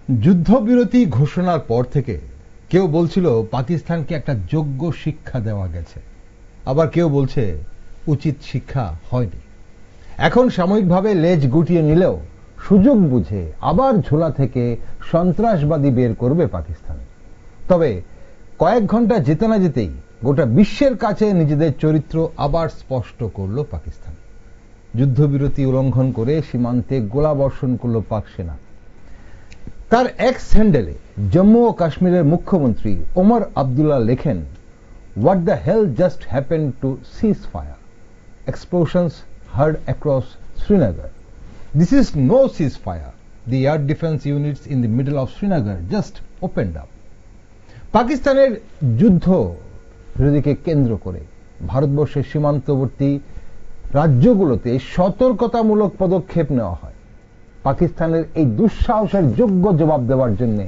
যুদ্ধবিরতি ঘোষণার পর থেকে কেউ বলছিল পাকিস্তানকে একটা যোগ্য শিক্ষা দেওয়া গেছে, আবার কেউ বলছে উচিত শিক্ষা হয়নি। এখন সাময়িকভাবে লেজ গুটিয়ে নিলেও সুযোগ বুঝে আবার ঝোলা থেকে সন্ত্রাসবাদী বের করবে পাকিস্তান। তবে কয়েক ঘন্টা যেতে না যেতেই গোটা বিশ্বের কাছে নিজেদের চরিত্র আবার স্পষ্ট করল পাকিস্তান। যুদ্ধবিরতি উল্লঙ্ঘন করে সীমান্তে গোলাবর্ষণ করল পাক সেনা। তার এক্স হ্যান্ডেলে জম্মু ও কাশ্মীরের মুখ্যমন্ত্রী ওমর আবদুল্লাহ লেখেন, what the hell just happen to ceasefire, explosions heard across Srinagar. This is no ceasefire, the air defence units in the middle of Srinagar just opened up. পাকিস্তানের যুদ্ধ বিরোধীকে কেন্দ্র করে ভারতবর্ষের সীমান্তবর্তী রাজ্যগুলোতে সতর্কতামূলক পদক্ষেপ নেওয়া হয়। পাকিস্তানের এই দুঃসাহসের যোগ্য জবাব দেওয়ার জন্য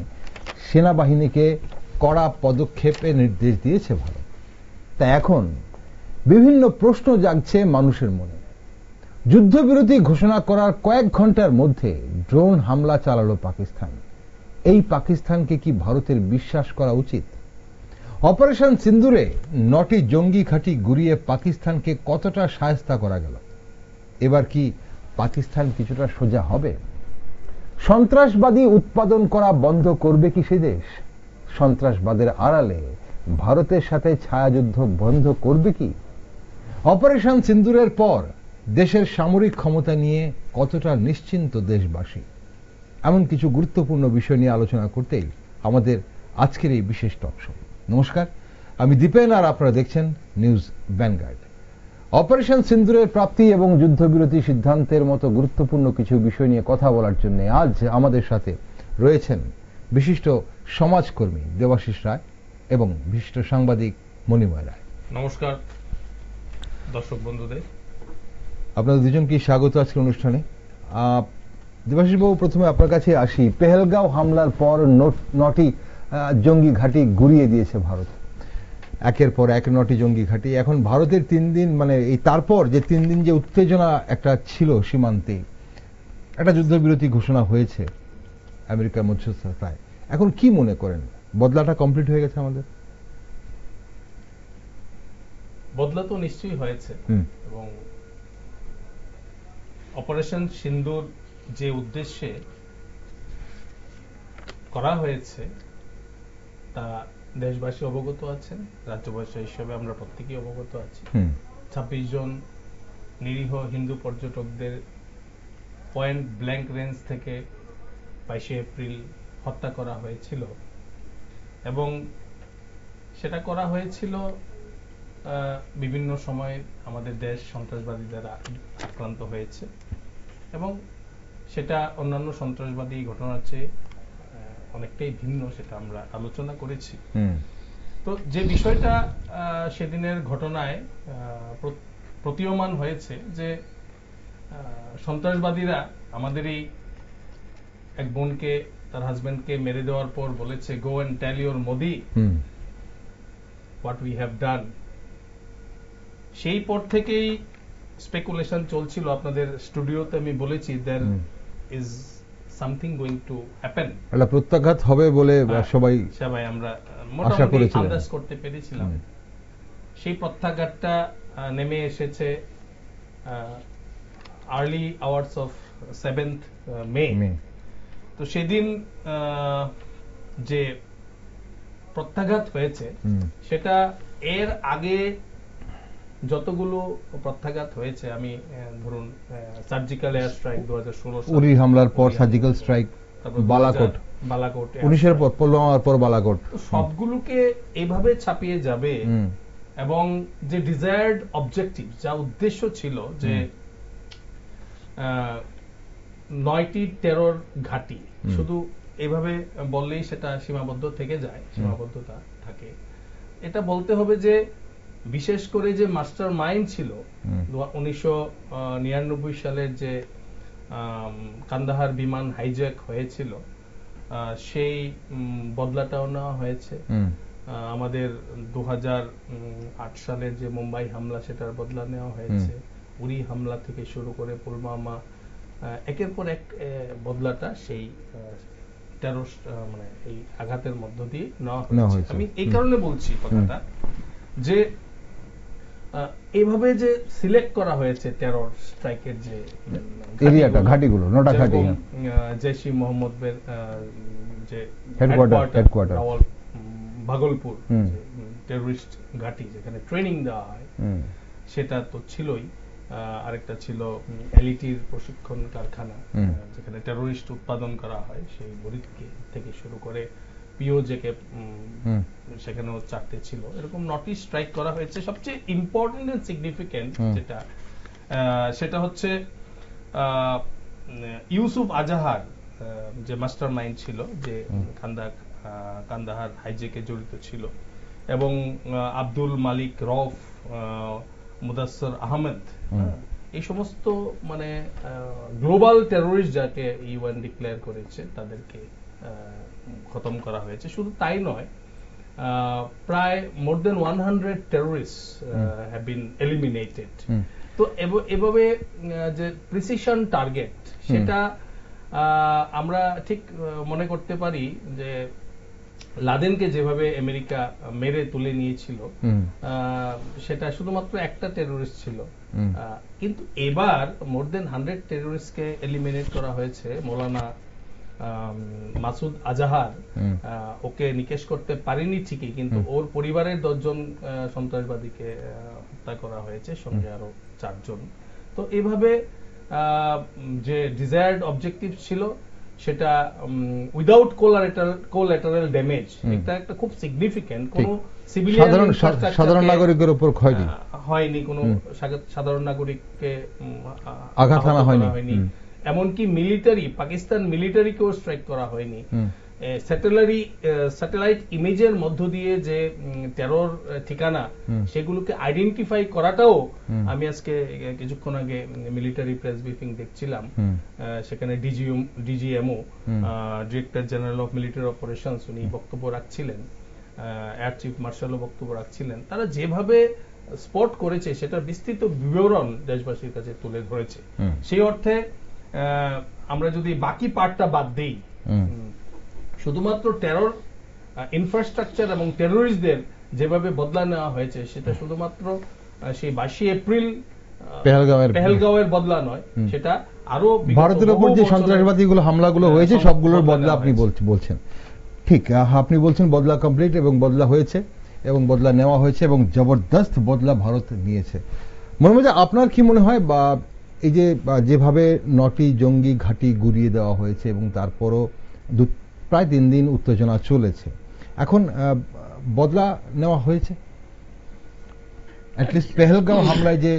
সেনাবাহিনীকে কড়া পদক্ষেপের নির্দেশ দিয়েছে ভারত। তাই এখন বিভিন্ন প্রশ্ন জাগছে মানুষের মনে। যুদ্ধবিরতি ঘোষণা করার কয়েক ঘন্টার মধ্যে ড্রোন হামলা চালালো পাকিস্তান। এই পাকিস্তানকে কি ভারতের বিশ্বাস করা উচিত? অপারেশন সিন্দুরে 9টি জঙ্গি ঘাঁটি গুড়িয়ে পাকিস্তানকে কতটা শায়েস্তা করা গেল? এবার কি পাকিস্তান কিছুটা সোজা হবে? সন্ত্রাসবাদী উৎপাদন করা বন্ধ করবে কি সে দেশ? সন্ত্রাসবাদের আড়ালে ভারতের সাথে ছায়াযুদ্ধ বন্ধ করবে কি? অপারেশন সিন্দুরের পর দেশের সামরিক ক্ষমতা নিয়ে কতটা নিশ্চিন্ত দেশবাসী? এমন কিছু গুরুত্বপূর্ণ বিষয় নিয়ে আলোচনা করতেই আমাদের আজকের এই বিশেষ টক শো। নমস্কার, আমি দীপেন আর আপনারা দেখছেন নিউজ ভ্যানগার্ড। অপারেশন সিন্দুরের প্রাপ্তি এবং যুদ্ধবিরতি সিদ্ধান্তের মতো গুরুত্বপূর্ণ কিছু বিষয় নিয়ে কথা বলার জন্য আজ আমাদের সাথে রয়েছেন বিশিষ্ট সমাজকর্মী দেবাশিস রায় এবং বিশিষ্ট সাংবাদিক মণিময় রায়। নমস্কার দর্শক বন্ধুদের, আপনাদের দুজনকে স্বাগত আজকের অনুষ্ঠানে। দেবাশিস বাবু, প্রথমে আপনার কাছে আসি। পেহেলগাঁও হামলার পর 9টি জঙ্গি ঘাঁটি গুড়িয়ে দিয়েছে ভারত, একের পর এক 9টি জঙ্গি ঘাঁটি। এখন ভারতের 3 দিন, মানে এই তারপর যে 3 দিন যে উত্তেজনা একটা ছিল সীমান্তে, একটা যুদ্ধবিরতি ঘোষণা হয়েছে আমেরিকার মধ্যস্থতায়। এখন কি মনে করেন, বদলাটা কমপ্লিট হয়ে গেছে আমাদের? বদলা তো নিশ্চয়ই হয়েছে, এবং অপারেশন সিন্দুর যে উদ্দেশ্যে করা হয়েছে তা দেশবাসী অবগত আছেন, রাজ্যবাসী হিসেবে আমরা প্রত্যেকেই অবগত আছি। 26 জন নিরীহ হিন্দু পর্যটকদের পয়েন্ট ব্ল্যাঙ্ক রেঞ্জ থেকে 22শে এপ্রিল হত্যা করা হয়েছিল, এবং সেটা করা হয়েছিল বিভিন্ন সময় আমাদের দেশ সন্ত্রাসবাদী দ্বারা আক্রান্ত হয়েছে, এবং সেটা অন্যান্য সন্ত্রাসবাদী ঘটনার চেয়ে অনেকটাই ভিন্ন, সেটা আমরা আলোচনা করেছি। তো যে বিষয়টা সেদিনের ঘটনায় প্রতীয়মান হয়েছে যে সন্ত্রাসবাদীরা আমাদের এই এক বোনকে, তার হাজবেন্ডকে মেরে দেওয়ার পর বলেছে, go and tell your Modi what we have done. সেই পর থেকেই স্পেকুলেশন চলছিল। আপনাদের স্টুডিওতে আমি বলেছি there is something going to happen, একটা প্রত্যাঘাত হবে বলে সবাই আমরা মোটামুটি আন্দাজ করতে পেরেছিলাম। সেই প্রত্যাঘাতটা নেমে এসেছে আর্লি আওয়ার্স অফ 7th মে। তো সেদিন যে প্রত্যাঘাত হয়েছে সেটা এর আগে যতগুলো প্রত্যাঘাত হয়েছে, আমি ধরুন সার্জিক্যাল এয়ার স্ট্রাইক 2016, উরি হামলার পর সার্জিক্যাল স্ট্রাইক, বালাকোট 19-এর পর, পুলওয়ামার পর বালাকোট, সবগুলোকে এইভাবে ছাপিয়ে যাবে। এবং যে ডিজায়ার্ড অবজেক্টিভ, যা উদ্দেশ্য ছিল যে 9টি টেরর ঘাঁটি, শুধু এইভাবে বললেই সেটা সীমাবদ্ধ থেকে যায়, সীমাবদ্ধতা থাকে। এটা বলতে হবে যে বিশেষ করে যে মাস্টার মাইন্ড ছিল 1999 সালের যে কান্দাহার বিমান হাইজ্যাক হয়েছিল, সেই বদলাটাও নেওয়া হয়েছে। আমাদের 2008 সালের যে মুম্বাই হামলা, সেটার বদলা নেওয়া হয়েছে। উরি হামলা থেকে শুরু করে পুলওয়ামা, একের পর এক বদলাটা সেই টেরর মানে এই আঘাতের মধ্য দিয়ে নেওয়া নেওয়া হয়েছে। হয়েছে। আমি এই কারণে বলছি কথাটা যে এইভাবে যে সিলেক্ট করা হয়েছে টেরর স্ট্রাইকের যে এরিয়াটা, ঘাঁটিগুলো, 9টা ঘাঁটি, জেশ-ই মোহাম্মদের যে হেডকোয়ার্টার ভাগলপুর টেররিস্ট ঘাঁটি যেখানে ট্রেনিং দেওয়া হয়, সেটা তো ছিলই। আরেকটা ছিল এলইটির প্রশিক্ষণ কারখানা, যেখানে টেররিস্ট উৎপাদন করা হয়, সেই বরিদকে থেকে শুরু করে পিওজেকে সেখানেও 4টে ছিল। এরকম 9টি স্ট্রাইক করা হয়েছে। সবচেয়ে ইম্পর্টেন্ট এন্ড সিগনিফিকেন্ট যেটা, সেটা হচ্ছে ইউসুফ আজাহার, যে মাস্টার মাইন্ড ছিল, যে কান্দাহার হাইজেকে জড়িত ছিল, এবং আব্দুল মালিক রফ, মুদাসসর আহমেদ, এই সমস্ত মানে গ্লোবাল টেররিস্ট যাকে ইউএন ডিক্লেয়ার করেছে, তাদেরকে খতম করা হয়েছে। শুধু তাই নয়, প্রায় মোর দেন 100 টেররিস্ট হ্যাভ বিন এলিমিনেটেড। তো এভাবে যে প্রিসিশন টার্গেট, সেটা আমরা ঠিক মনে করতে পারি যে লাদেনকে যেভাবে আমেরিকা মেরে তুলে নিয়েছিল, সেটা শুধুমাত্র একটা টেররিস্ট ছিল, কিন্তু এবার মোর দেন 100 টেররিস্টকে এলিমিনেট করা হয়েছে। মৌলানা মাসুদ আজাহার, ওকে নিকেশ করতে পারেনি ঠিকই, কিন্তু ওর পরিবারের 10 জন সন্ত্রাসবাদীকে হত্যা করা হয়েছে, সঙ্গে আরো 4 জন। তো এইভাবে যে ডিজায়ার্ড অবজেক্টিভ ছিল, সেটা উইদাউট কোলাটারাল ড্যামেজ, এটা একটা খুব সিগনিফিক্যান্ট। কোনো সিভিলিয়ান সাধারণ নাগরিকের উপর হয়নি, কোনো সাধারণ নাগরিককে আঘাত হানা হয়নি, এমনকি মিলিটারি, পাকিস্তান মিলিটারিকেও স্ট্রাইক করা হয়নি। স্যাটেলাইট ইমেজের মধ্য দিয়ে যে টেরর ঠিকানা, সেগুলোকে আইডেন্টিফাই করাটাও, আমি আজকে কিছুক্ষণ আগে মিলিটারি প্রেস ব্রিফিং দেখছিলাম, সেখানে DGMO, director general of military operations, উনি বক্তব্য রাখছিলেন, এয়ার চিফ মার্শালও বক্তব্য রাখছিলেন। তারা যেভাবে স্পট করেছে, সেটার বিস্তৃত বিবরণ দেশবাসীর কাছে তুলে ধরেছে। সেই অর্থে আমরা যদি বাকি পার্টটা বাদ দেই, শুধুমাত্র টেরর ইনফ্রাস্ট্রাকচার এবং টেররিস্টদের যেভাবে বদলা নেওয়া হয়েছে, সেটা শুধুমাত্র সেই 22 এপ্রিল পেহেলগাঁওয়ের বদলা নয়, সেটা আরো ভারতের উপর যে সন্ত্রাসবাদীগুলো হামলাগুলো হয়েছে, সবগুলোর বদলা আপনি বলছেন। ঠিক, আপনি বলছেন বদলা কমপ্লিট, এবং বদলা হয়েছে, এবং বদলা নেওয়া হয়েছে, এবং জবরদস্ত বদলা ভারত নিয়েছে। মনে আপনার কি মনে হয়, বা এই যে যেভাবে 9টি জঙ্গি ঘাঁটি গুড়িয়ে দেওয়া হয়েছে, এবং তারপরও প্রায় 3 দিন উত্তেজনা চলেছে, এখন বদলা নেওয়া হয়েছে? অ্যাটলিস্ট পেহেলগাঁও হামলায় যে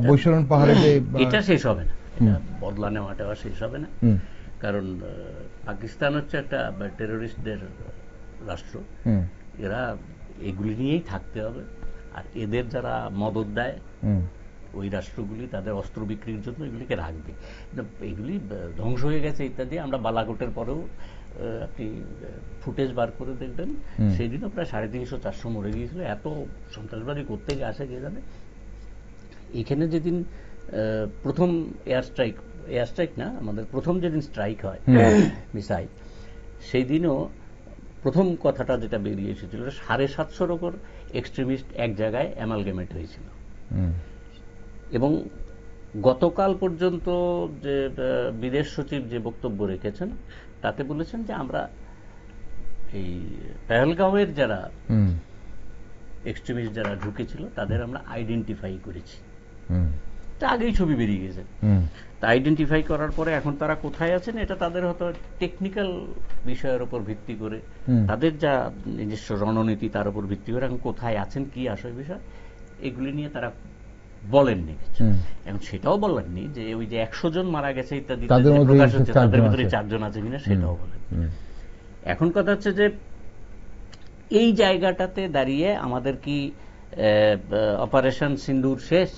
বৈশরণ পাহাড়ে যে, এটা শেষ হবে না, বদলা নেওয়াটা শেষ হবে না। কারণ পাকিস্তান হচ্ছে একটা টেররিস্টদের রাষ্ট্র, এরা এগুলি নিয়েই থাকতে হবে। আর এদের যারা মদত দেয়, ওই রাষ্ট্রগুলি তাদের অস্ত্র বিক্রির জন্য এগুলিকে রাখবে। এগুলি ধ্বংস হয়ে গেছে ইত্যাদি। আমরা বালাকোটের পরেও আপনি ফুটেজ বার করে দেখবেন, সেই দিনও প্রায় 350-400 মরে গিয়েছিল। এত সন্ত্রাসবাদী করতে আসে কে জানে। এখানে যেদিন প্রথম এয়ার স্ট্রাইক না, আমাদের প্রথম যেদিন স্ট্রাইক হয় মিসাইল, সেই দিনও প্রথম কথাটা যেটা বেরিয়ে এসেছিল, 750-র ওপর এক্সট্রিমিস্ট এক জায়গায় অ্যামালগেমেট হয়েছিল। এবং গতকাল পর্যন্ত যে বিদেশ সচিব যে বক্তব্য রেখেছেন, তাতে বলেছেন যে আমরা এই পেহেলগাঁওয়ের যারা এক্সট্রিমিস্ট যারা ঢুকেছিল, তাদের আমরা আইডেন্টিফাই করেছি। তা আগেই ছবি বেরিয়ে গেছে। তা আইডেন্টিফাই করার পরে এখন তারা কোথায় আছেন, এটা তাদের হয়তো টেকনিক্যাল বিষয়ের উপর ভিত্তি করে, তাদের যা নিজস্ব রণনীতি, তার উপর ভিত্তি করে এখন কোথায় আছেন, কি আসল বিষয়, এগুলি নিয়ে তারা বলেননি কিছু। এখন সেটাও বলেননি যে ওই যে 100 জন মারা গেছে ইত্যাদি প্রকাশ হচ্ছে, তাদের ভিতরে 4 জন আছে কিনা, সেটাও বলেন। এখন কথা হচ্ছে যে এই জায়গাটাতে দাঁড়িয়ে আমাদের কি অপারেশন সিন্দুর শেষ?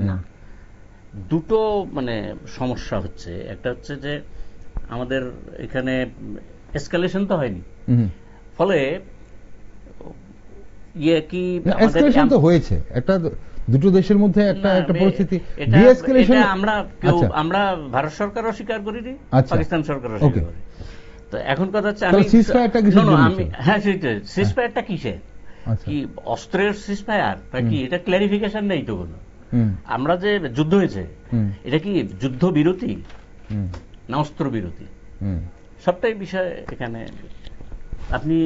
না, দুটো মানে সমস্যা হচ্ছে। একটা হচ্ছে যে আমাদের এখানে এসকালেশন তো হয়নি, ফলে কি এসকালেশন তো হয়েছে, একটা দুটো দেশের মধ্যে একটা পরিস্থিতি ডিএসকেলেশন আমরা ভারত সরকারও স্বীকার করিনি, পাকিস্তান সরকারও স্বীকার করি। তো এখন কথা হচ্ছে আমি হ্যাঁ সেটাই, সিজফায়ারটা কিসের, কি অস্ত্রের সিজফায়ার কি? এটা ক্ল্যারিফিকেশন নেই তো কোনো। আমরা যে যুদ্ধ হয়েছে এটা কি যুদ্ধ বিরতি না অস্ত্র বিরতি, সবটাই বিষয় এখানে। আপনি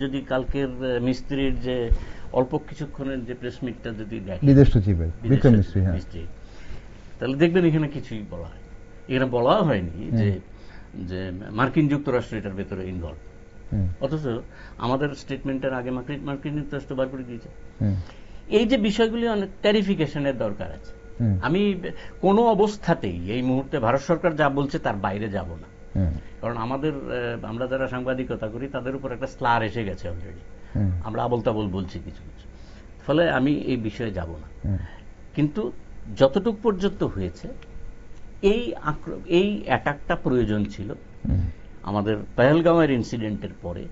যদি কালকের মিস্ত্রির যে অল্প কিছুক্ষণের যে প্রেস মিটটা যদি দেখেন, বিদেশ সচিবের বিক্রম মিস্ত্রি, তাহলে দেখবেন এখানে কিছুই বলা হয়, এখানে বলা হয়নি যে মার্কিন যুক্তরাষ্ট্র এটার ভেতরে ইনভলভ, অথচ আমাদের স্টেটমেন্টের আগে মার্কিন যুক্তরাষ্ট্র বার করে দিয়েছে। এই যে বিষয়গুলি অনেক ক্ল্যারিফিকেশনের দরকার আছে। আমি কোনো অবস্থাতেই এই মুহূর্তে ভারত সরকার যা বলছে তার বাইরে যাব না, কারণ আমরা যারা সাংবাদিকতা করি তাদের উপর একটা স্লার এসে গেছে অলরেডি, আমরা আবল তাবল বলছি কিছু কিছু, ফলে আমি এই বিষয়ে যাব না। কিন্তু যতটুকু পর্যন্ত হয়েছে এই অ্যাটাকটা প্রয়োজন ছিল, আমাদের পহেলগাঁওয়ের ইনসিডেন্টের পরে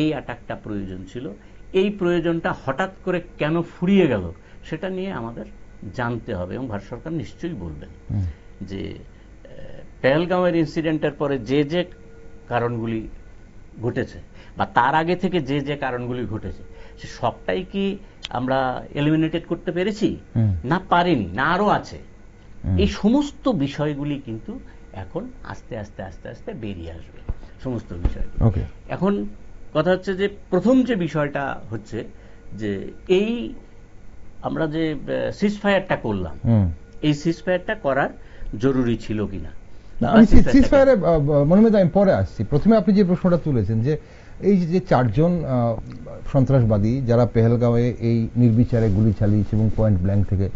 এই অ্যাটাকটা প্রয়োজন ছিল। এই প্রয়োজনটা হঠাৎ করে কেন ফুরিয়ে গেল সেটা নিয়ে আমাদের জানতে হবে, এবং ভারত সরকার নিশ্চয়ই বলবেন যে পহেলগাঁওয়ের ইনসিডেন্টের পরে যে যে কারণগুলি ঘটেছে বা তার আগে থেকে যে যে কারণগুলি ঘটেছে সে সবটাই কি আমরা এলিমিনেটেড করতে পেরেছি না পারিনি, না আরো আছে। এই সমস্ত বিষয়গুলি কিন্তু এখন আস্তে আস্তে আস্তে আস্তে বেরিয়ে আসবে সমস্ত বিষয়গুলি। এখন কথা হচ্ছে যে প্রথম যে বিষয়টা হচ্ছে যে এই আমরা যে সিজফায়ারটা করলাম, এই সিজফায়ারটা করার জরুরি ছিল কিনা। আমি সিজফায়ারে মনোমেদ আমি পরে আসছি। প্রথমে আপনি যে প্রশ্নটা তুলেছেন যে এই যে 4 জন সন্ত্রাসবাদী যারা পেহেলগাঁওয়ে এই নির্বিচারে গুলি চালিয়েছে এবং পয়েন্ট ব্ল্যাঙ্ক থেকে,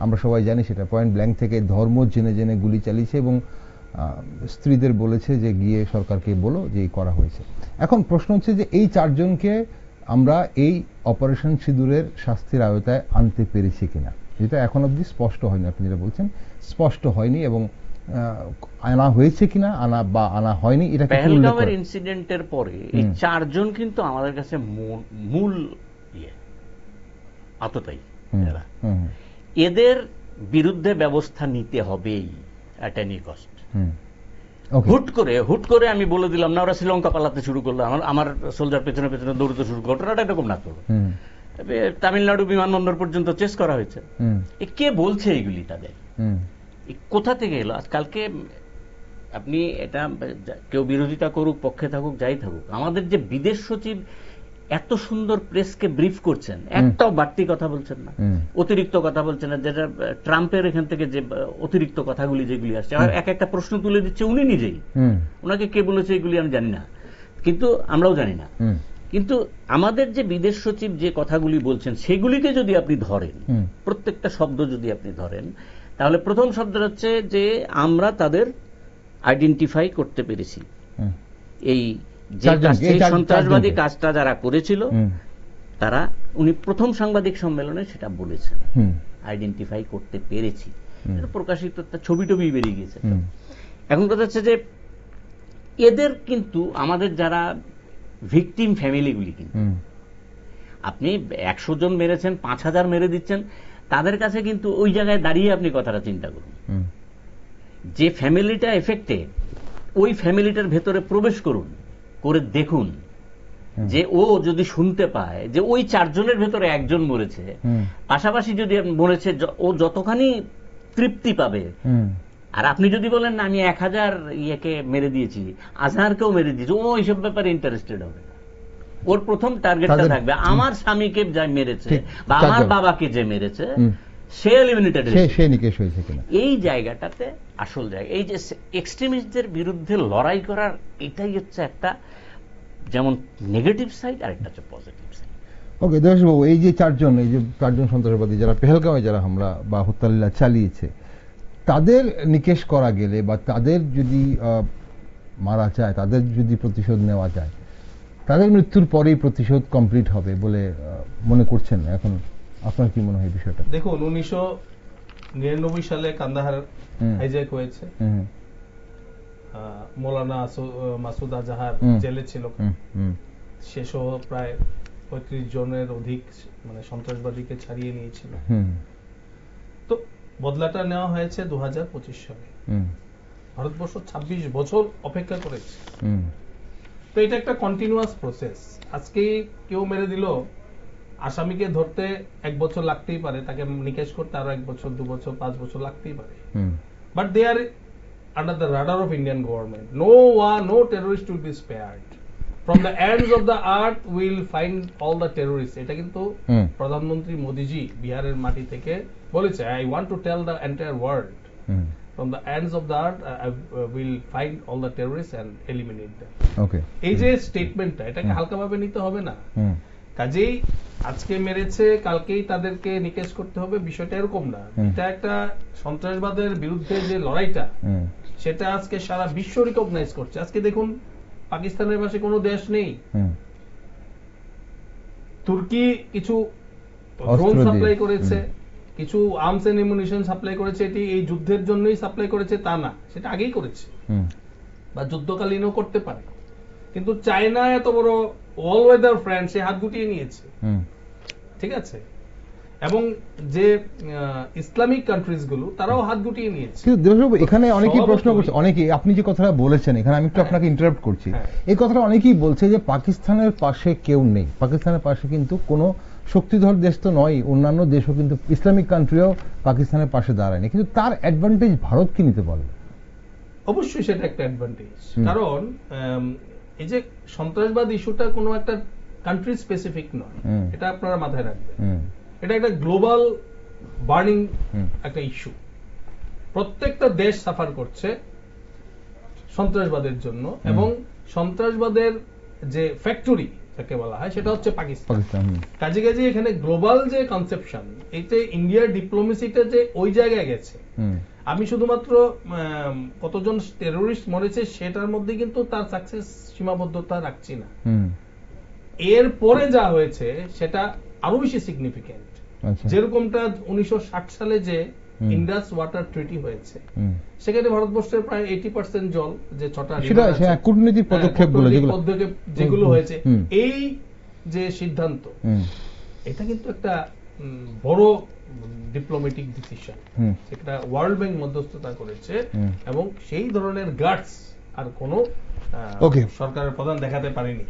আমরা সবাই জানি সেটা পয়েন্ট ব্ল্যাঙ্ক থেকে ধর্ম জেনে জেনে গুলি চালিয়েছে এবং স্ত্রীদের বলেছে যে গিয়ে সরকারকে বলো যে করা হয়েছে। এখন প্রশ্ন হচ্ছে যে এই 4 জনকে আমরা এই অপারেশন সিঁদুরের শাস্তির আওতায় আনতে পেরেছি কিনা, যেটা এখন অবধি স্পষ্ট হয়নি। আপনি যেটা বলছেন স্পষ্ট হয়নি, এবং আনা হয়েছে কিনা আনা হয়নি এটা পহেলগাঁওয়ের ইনসিডেন্টের পরে এই 4 জন কিন্তু আমাদের কাছে মূল আততায়ী। এদের বিরুদ্ধে ব্যবস্থা নিতে হবেই অ্যাট এনি কস্ট। হুট করে আমি বলে দিলাম না ওরা শ্রীলঙ্কা পালাতে শুরু করলো, আমার সোলজার পেছনে পেছনে দৌড়তে শুরু করলো, ঘটনাটা এরকম না তো। তামিলনাড়ু বিমানবন্দর পর্যন্ত চেস করা হয়েছে। কে বলছে এইগুলি তাদের, কোথা থেকে এলো? আজকালকে আপনি এটা কেউ বিরোধিতা করুক, পক্ষে থাকুক, যাই থাকুক, আমাদের যে বিদেশ সচিব এত সুন্দর প্রেসকে ব্রিফ করছেন, একটাও বাড়তি কথা বলছেন না, অতিরিক্ত কথা বলছেন না। যেটা ট্রাম্পের এখান থেকে যে অতিরিক্ত কথাগুলি যেগুলি আসছে, এক একটা প্রশ্ন তুলে দিচ্ছে উনি নিজেই। ওনাকে কে বলেছে এগুলি আমি জানি না, কিন্তু আমরাও জানি না। কিন্তু আমাদের যে বিদেশ সচিব যে কথাগুলি বলছেন সেগুলিকে যদি আপনি ধরেন, প্রত্যেকটা শব্দ যদি আপনি ধরেন, তাহলে প্রথম শব্দ হচ্ছে যে আমরা তাদের আইডেন্টিফাই করতে পেরেছি। এই যে সন্ত্রাসবাদী কাজটা যারা করেছিল তারা, উনি প্রথম সাংবাদিক সম্মেলনে সেটা বলেছেন, আইডেন্টিফাই করতে পেরেছি। প্রকাশিত ছবি টবি বেরিয়ে গেছে। এখন কথা হচ্ছে যে এদের কিন্তু আমাদের যারা ভিকটিম ফ্যামিলিগুলি, কিন্তু আপনি 100 জন মেরেছেন, 5000 মেরে দিচ্ছেন, তাদের কাছে কিন্তু ওই জায়গায় দাঁড়িয়ে আপনি কথাটা চিন্তা করুন। যে ফ্যামিলিটা এফেক্টেড, ওই ফ্যামিলিটার ভেতরে প্রবেশ করুন, করে দেখুন যে ও যদি শুনতে পায় যে ওই 4 জনের ভেতরে একজন মরেছে, পাশাপাশি যদি মরেছে, ও যতখানি তৃপ্তি পাবে। আর আপনি যদি বলেন না আমি 1000 ইয়েকে মেরে দিয়েছি, আজহারকেও মেরে দিয়েছি, ও এইসব ব্যাপারে ইন্টারেস্টেড হবে না। ওর প্রথম টার্গেটটা থাকবে আমার স্বামীকে যা মেরেছে বা আমার বাবাকে যে মেরেছে সে এলিমিনেটেড, সে নিকেশ হয়েছে কিনা। এই জায়গাটাতে আসল জায়গা, এই যে এক্সট্রিমিস্টদের বিরুদ্ধে লড়াই করার, এটাই হচ্ছে একটা যেমন নেগেটিভ সাইড, আর একটা হচ্ছে পজিটিভ সাইড। ওকে দেবাশিস বাবু, এই যে 4 জন সন্ত্রাসবাদী যারা পেহেলগাঁওয়ে যারা হামলা বা হত্যালীলা চালিয়েছে, তাদের নিকেশ করা গেলে বা তাদের যদি মারা যায়, তাদের যদি প্রতিশোধ নেওয়া যায়, তাদের মৃত্যুর পরেই প্রতিশোধ কমপ্লিট হবে বলে মনে করছেন? এখন আপনার কি মনে হয় বিষয়টা? দেখুন, 1999 সালে কান্দাহার হাইজ্যাক হয়েছে, মৌলানা মাসুদ আজহার জেলে ছিল, সেসহ প্রায় 35 জনের অধিক মানে সন্ত্রাসবাদীকে ছাড়িয়ে নিয়েছিল। তো বদলাটা নেওয়া হয়েছে 2025 সালে। ভারতবর্ষ 26 বছর অপেক্ষা করেছে। তো এটা একটা কন্টিনিউয়াস প্রসেস। আজকে কেউ মেরে দিল, আসামিকে ধরতে 1 বছর লাগতেই পারে, তাকে নিকেশ করতে আরো 1 বছর 2 বছর 5 বছর লাগতেই পারে, but they are under the radar of Indian government. No terrorist will be spared. From the ends of the earth we'll find all the terrorists. এটা কিন্তু প্রধানমন্ত্রী মোদিজি বিহারের মাটি থেকে বলেছে, I want to tell the entire world. From the ends of the earth we'll find all the terrorists and eliminate them. Okay. এই যে স্টেটমেন্টটা, এটাকে হালকাভাবে নিতে হবে না। কাজেই আজকে মেরেছে কালকেই তাদেরকে নিকেশ করতে হবে, বিষয়টা এরকম না। এটা একটা সন্ত্রাসবাদের বিরুদ্ধে যে লড়াইটা, সেটা আজকে সারা বিশ্ব রিকগনাইজ করছে। আজকে দেখুন, পাকিস্তানের পাশে কোনো দেশ নেই। তুর্কি কিছু ড্রোন সাপ্লাই করেছে, কিছু আর্মস এন্ড অ্যামুনিশন সাপ্লাই করেছে। এটি এই যুদ্ধের জন্যই সাপ্লাই করেছে তা না, সেটা আগেই করেছে বা যুদ্ধকালীনও করতে পারে। কিন্তু চায়না এত বড় অল ওয়েদার ফ্রেন্ড, সে হাত গুটিয়ে নিয়েছে, ঠিক আছে। এবং যে ইসলামিক কান্ট্রিজ গুলো, তারাও হাত গুটিয়ে নিয়েছে। এখানে অনেকেই প্রশ্ন করছে, অনেকেই, আপনি যে কথাটা বলেছেন এখানে আমি একটু আপনাকে ইন্টারাপ্ট করছি, এই কথাটা অনেকেই বলছে যে পাকিস্তানের পাশে কেউ নেই, পাকিস্তানের পাশে কিন্তু কোনো শক্তিধর দেশ তো নয়, অন্যান্য দেশও কিন্তু ইসলামিক কান্ট্রিও পাকিস্তানের পাশে দাঁড়ায়নি, কিন্তু তার অ্যাডভান্টেজ ভারত কি নিতে পারবে? অবশ্যই সেটা একটা অ্যাডভান্টেজ, কারণ এই যে সন্ত্রাসবাদ ইস্যুটা কোনো একটা কান্ট্রি স্পেসিফিক নয়, এটা আপনারা মাথায় রাখবেন। এটা একটা গ্লোবাল বার্নিং একটা ইস্যু। প্রত্যেকটা দেশ সাফার করছে সন্ত্রাসবাদের জন্য, এবং সন্ত্রাসবাদের যে ফ্যাক্টরি যাকে বলা হয় সেটা হচ্ছে পাকিস্তান। কাজে কাজে এখানে গ্লোবাল যে কনসেপশন, এতে ইন্ডিয়ার ডিপ্লোমেসিটা যে ওই জায়গায় গেছে। আমি শুধুমাত্র কতজন টেরোরিস্ট মরেছে সেটার মধ্যে কিন্তু তার সাকসেস সীমাবদ্ধতা রাখছি না, এর পরে যা হয়েছে সেটা আরো বেশি সিগনিফিক্যান্ট। যেরকমটা 1960 সালে যে ইন্ডাস ওয়াটার ট্রিটি হয়েছে, সেখানে ভারতবর্ষের প্রায় 80% জল যে 6টা কূটনৈতিক পদক্ষেপ যেগুলো হয়েছে, এই যে সিদ্ধান্ত, এটা কিন্তু একটা বড় ডিপ্লোম্যাটিক ডিসিশন, সেটা ওয়ার্ল্ড ব্যাংক মধ্যস্থতা করেছে, এবং সেই ধরনের গাটস আর কোনো সরকারের প্রধান দেখাতে পারেনি।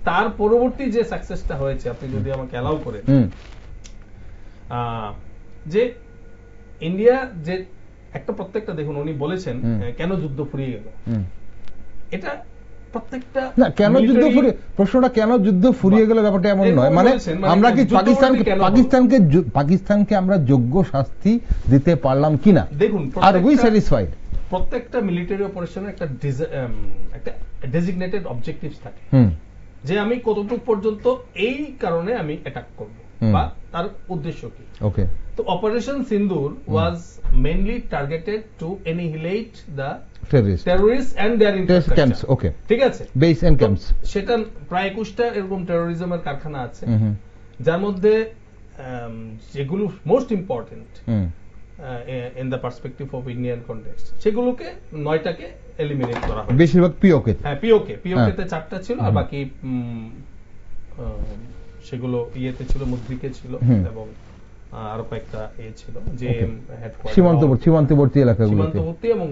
তার পরবর্তী যে সাকসেসটা হয়েছে, আপনি যদি আমাকে অ্যালাউ করেন, যে ইন্ডিয়া যে একটা প্রত্যেকটা, দেখুন উনি বলেছেন কেন যুদ্ধ ফুরিয়ে গেল, এটা প্রত্যেকটা কেন যুদ্ধ ফুরিয়ে, প্রশ্নটা কেন যুদ্ধ ফুরিয়ে গেল ব্যাপারটা এমন নয়, মানে আমরা কি পাকিস্তানকে আমরা যোগ্য শাস্তি দিতে পারলাম কিনা, দেখুন আর উই স্যাটিসফাইড। প্রত্যেকটা মিলিটারি অপারেশনে একটা ডেজিগনেটেড অবজেক্টিভস থাকে, যে আমি কতটুকু পর্যন্ত এই কারণে আমি অ্যাটাক করব বা তার উদ্দেশ্য কি। ওকে, তো operation Sindoor was mainly targeted to annihilate the terrorists and their infrastructure. Okay, ঠিক আছে, base and camps। সেটা প্রায় 21টা এরকম টেরোরিজমের কারখানা আছে, যার মধ্যে যেগুলো most important in the perspective of Indian context, সেগুলোকে 9টাকে এলিমিনেট করা হয়, বেশিরভাগ পিওকে। হ্যাঁ, পিওকে তে 4টা ছিল, আর বাকি সেগুলো ইয়েতে ছিল, মুদ্রিকে ছিল, এবং আরো কয়েকটা ছিল যে সীমান্তবর্তী এলাকাগুলো, সীমান্তবর্তী এবং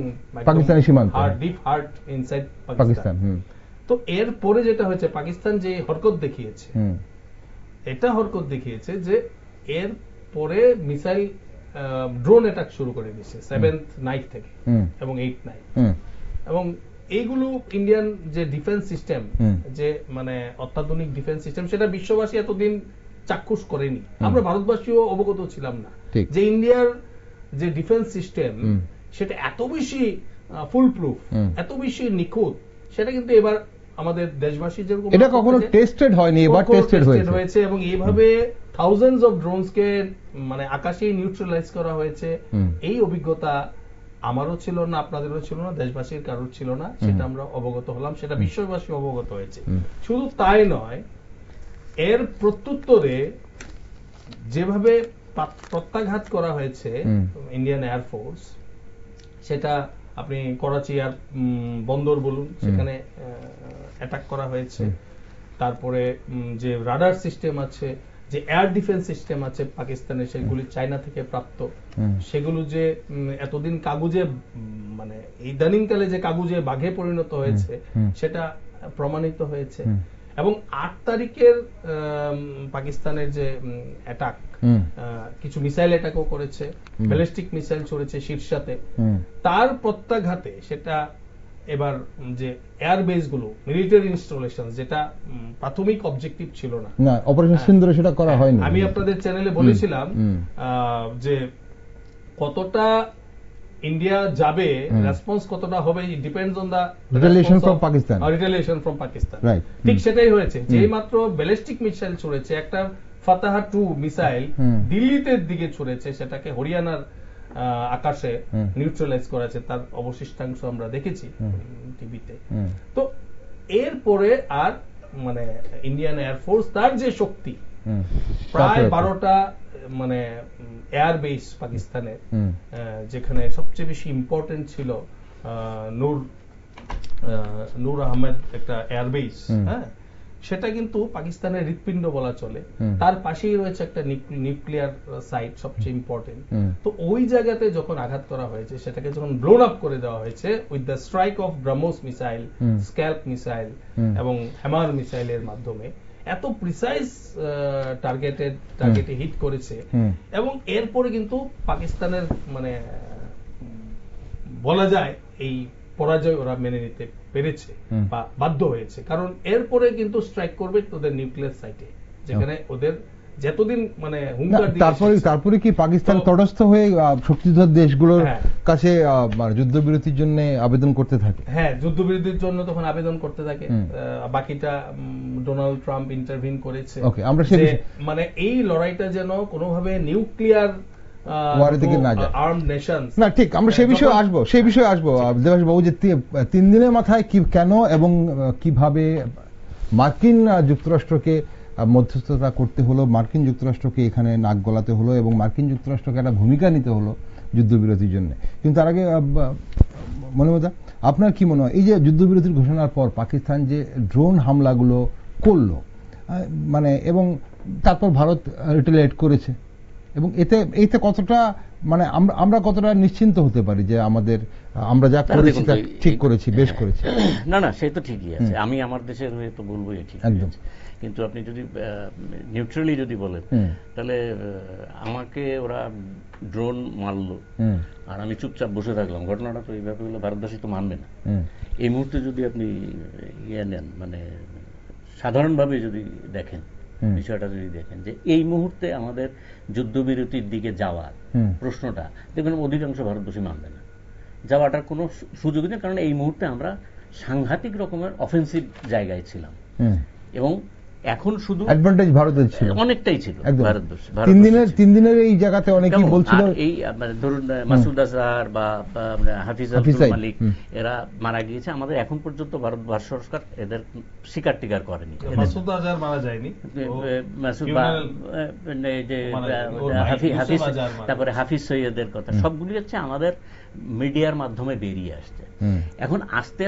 পাকিস্তানি সীমান্ত, ডিপ হার্ট ইনসাইড পাকিস্তান। তো এর পরে যেটা হয়েছে, পাকিস্তান যে হরকত দেখিয়েছে, এটা হরকত দেখিয়েছে যে এর পরে মিসাইল ড্রোন অ্যাটাক শুরু করে দিয়েছে 7th নাইট থেকে এবং 8th নাইট, এবং এইগুলো ইন্ডিয়ান যে ডিফেন্স সিস্টেম, যে মানে অত্যাধুনিক ডিফেন্স সিস্টেম, সেটা বিশ্ববাসী এতদিন চাক্ষুষ করেনি, আমরা ভারতবাসীও অবগত ছিলাম না যে ইন্ডিয়ার যে ডিফেন্স সিস্টেম সেটা এত বেশি ফুল প্রুফ, এত বেশি নিখুঁত, সেটা কিন্তু এবার আমাদের দেশবাসী যেরকম, এটা কখনো টেস্টেড হয়নি, এবার টেস্টেড হয়েছে, এবং এইভাবে থাউজেন্ডস অফ ড্রোনস কে মানে আকাশে নিউট্রালাইজ করা হয়েছে। এই অভিজ্ঞতা আমারও ছিল না, আপনাদেরও ছিল না, দেশবাসীর কারোর ছিল না, সেটা আমরা অবগত হলাম, সেটা বিশ্ববাসী অবগত হয়েছে। শুধু তাই নয়, এর প্রত্যুত্তরে যেভাবে প্রত্যাঘাত করা হয়েছে ইন্ডিয়ান এয়ারফোর্স, সেটা আপনি করাচি আর বন্দর বলুন, সেখানে অ্যাটাক করা হয়েছে। তারপরে যে রাডার সিস্টেম আছে, যে এয়ার ডিফেন্স সিস্টেম আছে পাকিস্তানের, সেগুলি চায়না থেকে প্রাপ্ত, সেগুলো যে এতদিন কাগজে, মানে ইদানিং কালে যে কাগজে বাঘে পরিণত হয়েছে, সেটা প্রমাণিত হয়েছে। এবং 8 তারিখের পাকিস্তানের যে অ্যাটাক, কিছু মিসাইল অ্যাটাকও করেছে, ব্যালিস্টিক মিসাইল ছড়েছে শীর্ষাতে, তার প্রত্যাঘাতে সেটা এবার যে এয়ারবেস গুলো, মিলিটারি ইনস্টলেশন, যেটা প্রাথমিক অবজেক্টিভ ছিল না, অপারেশন সিন্দুরে সেটা করা হয়নি। আমি আপনাদের চ্যানেলে বলেছিলাম যে কতটা ইন্ডিয়া যাবে, রেসপন্স কতটা হবে, depends on the retaliation from Pakistan. ঠিক সেটাই হয়েছে। যেই মাত্র ব্যালিস্টিক মিসাইল ছুড়েছে, একটা ফাতাহা 2 মিসাইল দিল্লিতে দিকে ছুড়েছে, সেটাকে হরিয়ানার আকাশে নিউট্রালাইজ করেছে, তার অবশিষ্টাংশ আমরা দেখেছি টিভিতে। তো এরপরে আর মানে ইন্ডিয়ান এয়ারফোর্স তার যে শক্তি, প্রায় 12টা মানে এয়ারবেস পাকিস্তানের, যেখানে সবচেয়ে বেশি ইম্পর্টেন্ট ছিল নূর আহমেদ একটা এয়ারবেস, হ্যাঁ, সেটা কিন্তু পাকিস্তানের হৃৎপিণ্ড বলা চলে। তার পাশেই রয়েছে একটা নিউক্লিয়ার সাইট, সবচেয়ে ইম্পর্টেন্ট। তো ওই জায়গাতে যখন আঘাত করা হয়েছে, সেটাকে যখন ব্লোন আপ করে দেওয়া হয়েছে with the strike of BrahMos missile, scalp missile এবং হ্যামার মিসাইলের মাধ্যমে, এত প্রিসাইজ টার্গেটে হিট করেছে। এবং এরপরে কিন্তু পাকিস্তানের মানে বলা যায় এই পরাজয় ওরা মেনে নিতে পেরেছে বা বাধ্য হয়েছে, কারণ এরপরে কিন্তু স্ট্রাইক করবে ওদের নিউক্লিয়ার সাইটে, যেখানে ওদের যতদিন মানে হুঙ্কার দিয়ে। তারপরে কি পাকিস্তান তটস্থ হয়ে শক্তিধর দেশগুলোর কাছে যুদ্ধবিরতির জন্য আবেদন করতে থাকে? হ্যাঁ, যুদ্ধবিরতির জন্য তখন আবেদন করতে থাকে। বাকিটা ডোনাল্ড ট্রাম্প ইন্টারভিন করেছে, মানে এই লড়াইটা যেন কোনোভাবে নিউক্লিয়ার না। ঠিক, আমরা সেই বিষয়ে আসবো দেবাশিস বাবু, যে 3 দিনের মাথায় কেন এবং কিভাবে মার্কিন যুক্তরাষ্ট্রকে মধ্যস্থতা করতে হলো, মার্কিন যুক্তরাষ্ট্রকে এখানে নাক গলাতে হলো এবং মার্কিন যুক্তরাষ্ট্রকে একটা ভূমিকা নিতে হলো যুদ্ধবিরতির জন্য। কিন্তু তার আগে মনোমদা, আপনার কি মনে হয় এই যে যুদ্ধবিরতির ঘোষণার পর পাকিস্তান যে ড্রোন হামলাগুলো করলো, মানে এবং তারপর ভারত রিটেলিয়েট করেছে, এবং এতে কতটা মানে আমরা কতটা নিশ্চিন্ত হতে পারি যে আমরা যা করেছি তা ঠিক করেছি, বেশ করেছি? না, সে তো ঠিকই আছে। আমি আমার দেশের হয়ে তো বলবোই ঠিক একদম। কিন্তু আপনি যদি নিউট্রালি যদি বলেন, তাহলে আমাকে ওরা ড্রোন মারলো আর আমি চুপচাপ বসে থাকলাম, ঘটনাটা তো এইভাবে হলো, ভারতবাসী তো মানবে না। এই মুহূর্তে যদি আপনি নেন, মানে সাধারণভাবে যদি দেখেন বিষয়টা, যদি দেখেন যে এই মুহূর্তে আমাদের যুদ্ধবিরতির দিকে যাওয়ার প্রশ্নটা, দেখবেন অধিকাংশ ভারতবাসী মানবে না, যাওয়াটার কোনো সুযোগ নেই। কারণ এই মুহূর্তে আমরা সাংঘাতিক রকমের অফেন্সিভ জায়গায় ছিলাম, এবং এখন শুধু অ্যাডভান্টেজ ভারতের ছিল, অনেকটাই ছিল। ভারতবর্ষ 3 দিনের এই জায়গাতে অনেকেই বলছিল, এই ধরুন মাসুদ আজহার বা হাফিজ আব্দুল মালিক, এরা মারা গিয়েছে। আমাদের এখন পর্যন্ত ভারত সরকার এদের স্বীকার টিকার করেনি। মাসুদ আজহার মারা যায়নি, মাসুদ হাফিজ, তারপরে হাফিজ সৈয়দের কথা সবগুলি হচ্ছে আমাদের মিডিয়ার মাধ্যমে বেরিয়ে আসছে। এখন আস্তে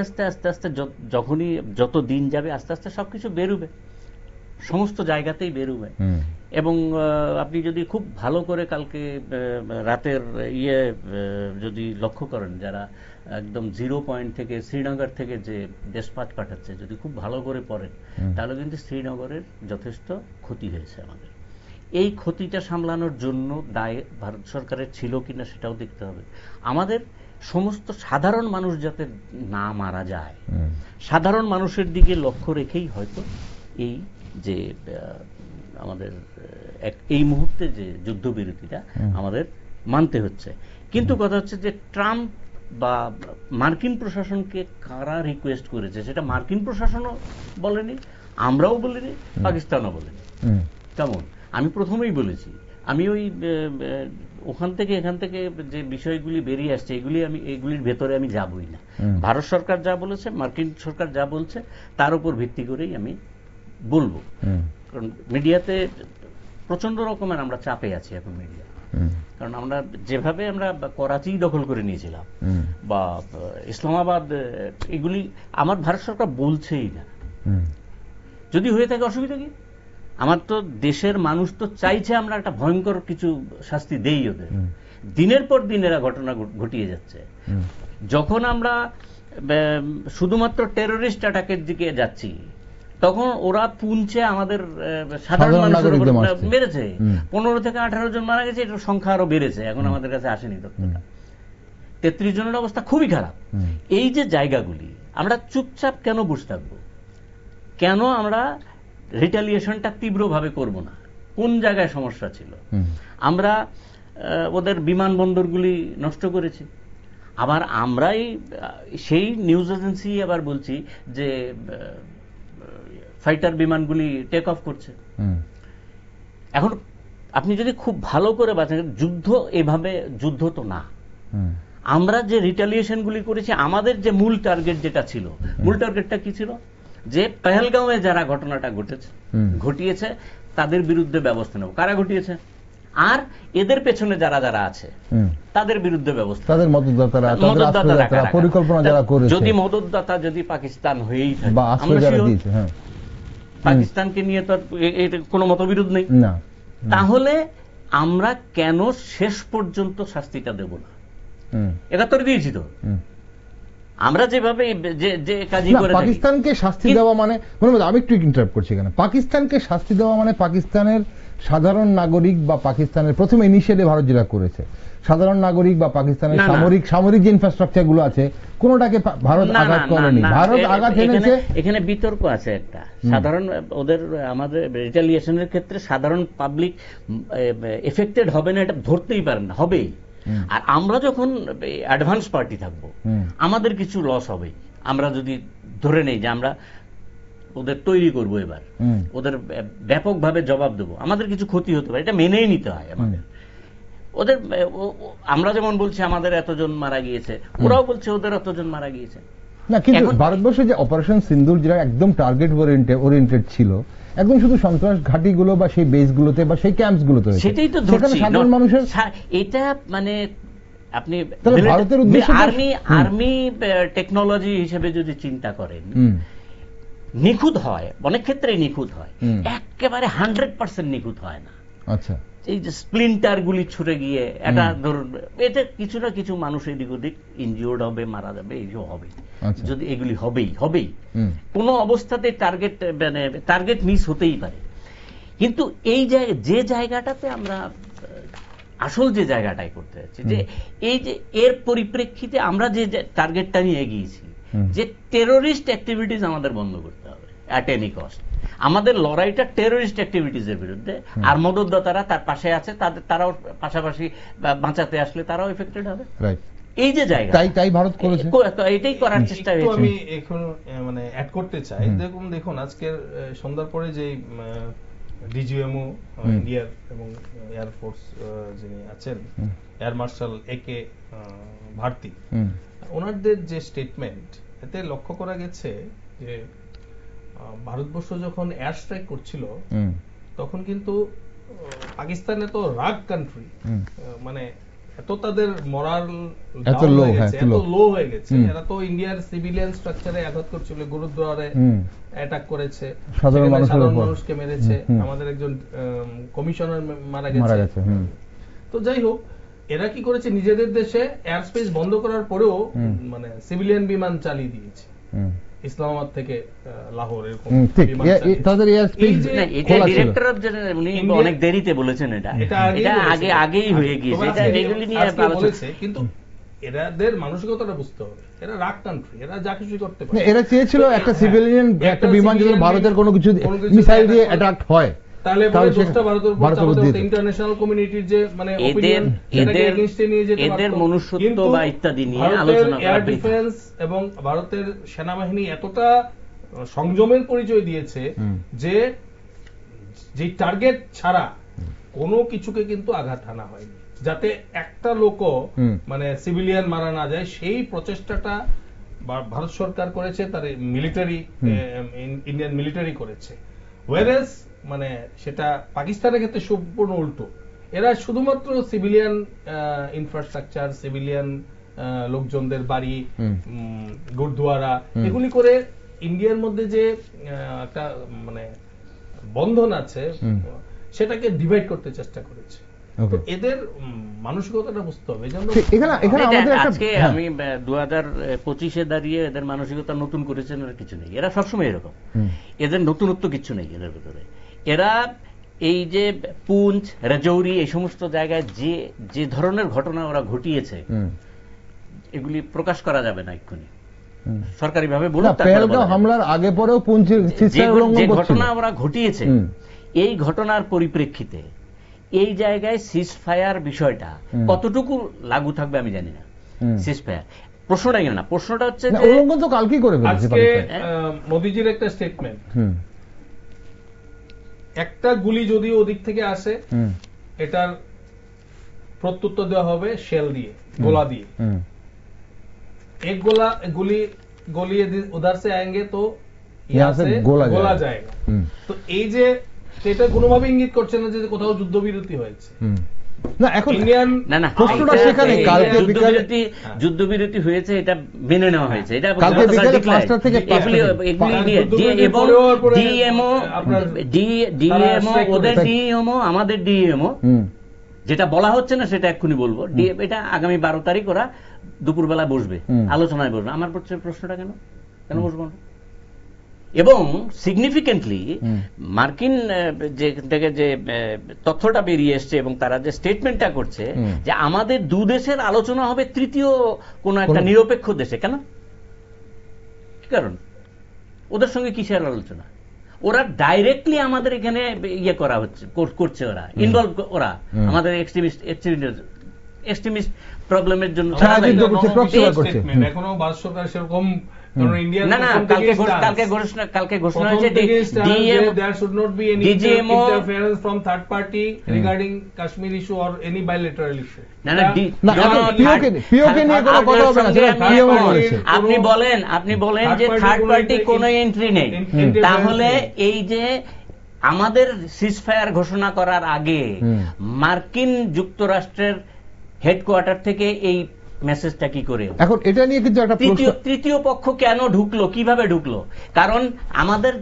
আস্তে যখনই যত দিন যাবে, আস্তে আস্তে সবকিছু বেরোবে, সমস্ত জায়গাতেই বেরোবে। এবং আপনি যদি খুব ভালো করে কালকে রাতের যদি লক্ষ্য করেন, যারা একদম 0 পয়েন্ট থেকে শ্রীনগর থেকে যে দেশপাত পাঠাচ্ছে, যদি খুব ভালো করে পড়েন, তাহলে কিন্তু শ্রীনগরের যথেষ্ট ক্ষতি হয়েছে আমাদের। এই ক্ষতিটা সামলানোর জন্য দায় ভারত সরকারের ছিল কিনা সেটাও দেখতে হবে। আমাদের সমস্ত সাধারণ মানুষ যাতে না মারা যায়, সাধারণ মানুষের দিকে লক্ষ্য রেখেই হয়তো এই যে আমাদের এই মুহূর্তে যে যুদ্ধবিরতিটা আমাদের মানতে হচ্ছে। কিন্তু কথা হচ্ছে যে ট্রাম্প বা মার্কিন প্রশাসনকে কারা রিকোয়েস্ট করেছে, সেটা মার্কিন প্রশাসনও বলেনি, আমরাও বলিনি, পাকিস্তানও বলেনি। কেমন, আমি প্রথমেই বলেছি, আমি ওই ওখান থেকে এখান থেকে যে বিষয়গুলি বেরিয়ে আসছে, এগুলির ভেতরে আমি যাবই না। ভারত সরকার যা বলেছে, মার্কিন সরকার যা বলছে, তার উপর ভিত্তি করেই আমি বলবো। কারণ মিডিয়াতে প্রচন্ড রকমের আমরা চাপে আছি এখন মিডিয়া, কারণ আমরা যেভাবে আমরা করাচি দখল করে নিয়েছিলাম বা ইসলামাবাদ, এগুলি আমার ভারত সরকার বলছেই না। যদি হয়ে থাকে অসুবিধা কি? আমার তো দেশের মানুষ তো চাইছে আমরা একটা ভয়ঙ্কর কিছু শাস্তি দেই ওদের। দিনের পর দিন এরা ঘটনা ঘটিয়ে যাচ্ছে। যখন আমরা শুধুমাত্র টেরোরিস্ট অ্যাটাকের দিকে যাচ্ছি, তখন ওরা পুঞ্চে আমাদের সাধারণ মানুষের উপর মেরেছে। 15 থেকে 18 জন মারা গেছে, এটার সংখ্যা আরো বেড়েছে, এখন আমাদের কাছে আসেনি তথ্যটা। 33 জনের অবস্থা খুবই খারাপ। এই যে জায়গাগুলি, আমরা চুপচাপ কেন বসে থাকবো? কেন আমরা রিটালিয়েশনটা তীব্রভাবে করব না? কোন জায়গায় সমস্যা ছিল? আমরা ওদের বিমানবন্দরগুলি নষ্ট করেছি, আবার আমরাই সেই নিউজ এজেন্সি আবার বলছি যে ফাইটার বিমানগুলি টেক অফ করছে। এখন আপনি যদি খুব ভালো করে বাঁচেন, যুদ্ধ এভাবে যুদ্ধ তো না। আমরা যে রিটালিয়েশনগুলি করেছি, আমাদের যে মূল টার্গেট যেটা ছিল, মূল টার্গেটটা কি ছিল? যে পেহেলগাঁওয়ে যারা ঘটনাটা ঘটিয়েছে তাদের বিরুদ্ধে ব্যবস্থা নেব। কারা ঘটিয়েছে? আর এদের পেছনে যারা যারা আছে তাদের বিরুদ্ধে ব্যবস্থা, তাদের মদতদাতারা, পরিকল্পনা যারা করেছে। যদি মদতদাতা যদি পাকিস্তান হয়েই থাকে, পাকিস্তানকে নিয়ে তো কোনো মতবিরোধ নেই, তাহলে আমরা কেন শেষ পর্যন্ত শাস্তিটা দেব না? 71 দিয়েছি তো আমরা, যেভাবে যে কাজই করে পাকিস্তানকে শাস্তি দেওয়া মানে, আমি একটু ইন্টারাপ্ট করছি এখানে, পাকিস্তানকে শাস্তি দেওয়া মানে পাকিস্তানের সাধারণ নাগরিক বা পাকিস্তানের প্রথম ইনিশিয়ালি ভারত যেটা করেছে, সাধারণ নাগরিক বা পাকিস্তানের সামরিক যে ইনফ্রাস্ট্রাকচার গুলো আছে কোনটাকে ভারত আঘাত করেনি। ভারত আঘাত এনেছে। এখানে বিতর্ক আছে একটা। সাধারণ ওদের আমাদের রিটালিয়েশনের ক্ষেত্রে সাধারণ পাবলিক এফেক্টেড হবে না, এটা ধরতেই পারেন না, হবেই। আর আমরা যখন অ্যাডভান্স পার্টি থাকবো, আমাদের কিছু লস হবে। আমরা যদি ধরে নেই যে আমরা ওদের তৈরি করবো, এবার ওদের ব্যাপকভাবে জবাব দেবো, আমাদের কিছু ক্ষতি হতে পারে, এটা মেনেই নিতে হয় আমাদের। ওদের আমরা যেমন বলছি আমাদের এতজন মারা গিয়েছে, ওরাও বলছে ওদের এতজন মারা গিয়েছে। না, কিন্তু ভারতবর্ষে যে অপারেশন সিন্দুর যেটা একদম টার্গেট ওরিয়েন্টেড ছিল, একদম শুধু সন্ত্রাস ঘাঁটিগুলো বা সেই বেসগুলোতে বা সেই ক্যাম্পসগুলোতে, সেটাই তো ধরছি। সাধারণ মানুষের এটা মানে আপনি ভারতের উদ্দেশ্যে আর্মি টেকনোলজি হিসেবে যদি চিন্তা করেন, নিখুঁত হয়, অনেক ক্ষেত্রেই নিখুঁত হয়, একেবারে 100% নিখুঁত হয় না। আচ্ছা, এই যে স্প্লিন্টার গুলি ছুটে গিয়ে এটা ধরুন, এটা কিছু না কিছু মানুষ এদিক ওদিক ইনজিওর্ড হবে, মারা যাবে, এইসব হবে। যদি এগুলি হবেই কোনো অবস্থাতে টার্গেট মিস হতেই পারে। কিন্তু এই যে জায়গাটাতে আমরা আসল যে জায়গাটাই করতে যাচ্ছি, যে এই যে এর পরিপ্রেক্ষিতে আমরা যে টার্গেটটা নিয়ে এগিয়েছি, যে টেরোরিস্ট অ্যাক্টিভিটিস আমাদের বন্ধ করতে হবে অ্যাট এনি কস্ট। আমাদের লড়াইটা টেরোরিস্ট অ্যাক্টিভিটিসের বিরুদ্ধে, আর মদতদাতারা তার পাশে আছে, তারাও পাশাপাশি বাঁচাতে আসলে তারাও এফেক্টেড হবে। এই যে জায়গা, তাই ভারত করেছে, এটাই করার চেষ্টা হয়েছে। আমি এখন মানে অ্যাড করতে চাই, দেখুন আজকের সন্ধ্যার পরে যে ডিজিএমও ইন্ডিয়ার এবং এয়ারফোর্স যিনি আছেন, এয়ার মার্শাল একে ভারতী, ওনাদের যে স্টেটমেন্ট, এতে লক্ষ্য করা গেছে যে ভারতবর্ষ যখন এয়ার স্ট্রাইক করছিল, তখন কিন্তু পাকিস্তানে তো রাগ কান্ট্রি, মানে এত তাদের মরাল এত লো হয়ে গেছে, এরা তো ইন্ডিয়ার সিভিলিয়ান স্ট্রাকচারে আঘাত করছিল, গুরুদ্বারে অ্যাটাক করেছে, সাধারণ মানুষকে মেরেছে, আমাদের একজন কমিশনার মারা গেছে। তো যাই হোক, এরা কি করেছে, নিজেদের দেশে এয়ার স্পেস বন্ধ করার পরেও মানে সিভিলিয়ান বিমান চালিয়ে দিয়েছে, ইসলামাবাদ থেকে লাহোর, এরকম অনেক দেরিতে বলেছেন, এটা আগেই হয়ে গিয়েছে, কিন্তু এরাদের মানসিকতাটা বুঝতে হবে, এরা রাগ কান্ট্রি, এরা যা কিছু করতে পারে। এরা চেয়েছিল একটা সিভিলিয়ান একটা বিমান যদি ভারতের কোনো কিছু মিসাইল দিয়ে অ্যাটাক হয়, তাহলে ইন্টারন্যাশনাল কমিউনিটির যে মানে এদের মনুষ্যত্ব বা ইত্যাদি নিয়ে আলোচনা করা, এয়ার ডিফেন্স এবং ভারতের সেনাবাহিনী এতটা সংযমের পরিচয় দিয়েছে যে টার্গেট ছাড়া কোনো কিছুকে কিন্তু আঘাত হানা হয়নি, যাতে একটা লোকও মানে সিভিলিয়ান মারা না যায়, সেই প্রচেষ্টাটা ভারত সরকার করেছে, তার মিলিটারি ইন্ডিয়ান মিলিটারি করেছে। ওয়ারেস মানে সেটা পাকিস্তানের ক্ষেত্রে সম্পূর্ণ উল্টো, এরা শুধুমাত্র সিভিলিয়ান ইনফ্রাস্ট্রাকচার, সিভিলিয়ান লোকজনদের বাড়ি, গুরুদ্বারা, এগুলি করে ইন্ডিয়ার মধ্যে যে একটা মানে বন্ধন আছে, সেটাকে ডিভাইড করতে চেষ্টা করেছে। Okay. এদের মানসিকতাটা বুঝতে হবে। আজকে আমি 2025-এ দাঁড়িয়ে এদের মানসিকতা নতুন করেছেন এর কিছু নেই, এরা সবসময় এরকম, এদের নতুনত্ব কিছু নেই এদের ভিতরে। এরা এই যে পুঞ্চ, রাজৌরি এই সমস্ত জায়গায় যে ধরনের ঘটনা ওরা ঘটিয়েছে এগুলি প্রকাশ করা যাবে না এক্ষুনি সরকারি ভাবে বলুন। হামলার আগে পরেও পুঞ্চের যে ঘটনা ওরা ঘটিয়েছে এই ঘটনার পরিপ্রেক্ষিতে এই জায়গায় সিজফায়ার বিষয়টা কতটুকু লাগু থাকবে আমি জানি না। সিজফায়ার প্রশ্নটা না, প্রশ্নটা হচ্ছে যে উল্লঙ্ঘন তো কালকেই করে ফেলেছে। আজকে মোদিজির একটা স্টেটমেন্ট, একটা গুলি যদি ওদিক থেকে আসে এটার প্রত্যুত্তর দেওয়া হবে শেল দিয়ে, গোলা দিয়ে। এক গুলি উধার সে আয়েঙ্গে তো ইহাঁ সে গোলা যায়গা। তো এই যে এটা কোনোভাবে ইঙ্গিত করছে না যে কোথাও যুদ্ধবিরতি হয়েছে। না এখন যুদ্ধবিরতি হয়েছে এটা মেনে নেওয়া হয়েছে, এটা ওদের ডিএমও আমাদের ডিএমও যেটা বলা হচ্ছে না সেটা এক্ষুনি বলবো। এটা আগামী 12 তারিখ ওরা দুপুরবেলা বসবে, আলোচনায় বসবে। আমার প্রশ্নটা কেন বসবো না? এবং সিগনিফিকেন্টলি মার্কিন থেকে যে তথ্যটা বেরিয়ে এসছে এবং তারা যে স্টেটমেন্টটা করছে যে আমাদের দু দেশের আলোচনা হবে তৃতীয় কোন একটা নিরপেক্ষ দেশে। কেন, কি কারণ? ওদের সঙ্গে কিসের আলোচনা? ওরা ডাইরেক্টলি আমাদের এখানে ইয়ে করা হচ্ছে, করছে, ওরা ইনভলভ, ওরা আমাদের এক্সট্রিমিস্ট প্রবলেমের জন্য এখনো ভারত সরকার সেরকম কালকে ঘোষণা হয়েছে DGMO from third party regarding Kashmir issue or any bilateral issue. আপনি বলেন যে থার্ড পার্টি কোনো এন্ট্রি নেই, তাহলে এই যে আমাদের সিজফায়ার ঘোষণা করার আগে মার্কিন যুক্তরাষ্ট্রের হেডকোয়ার্টার থেকে এই মেসেজটা কি করে? এখন এটা নিয়ে কিন্তু একটা তৃতীয় পক্ষ কেন ঢুকলো, কিভাবে ঢুকলো? কারণ আমাদের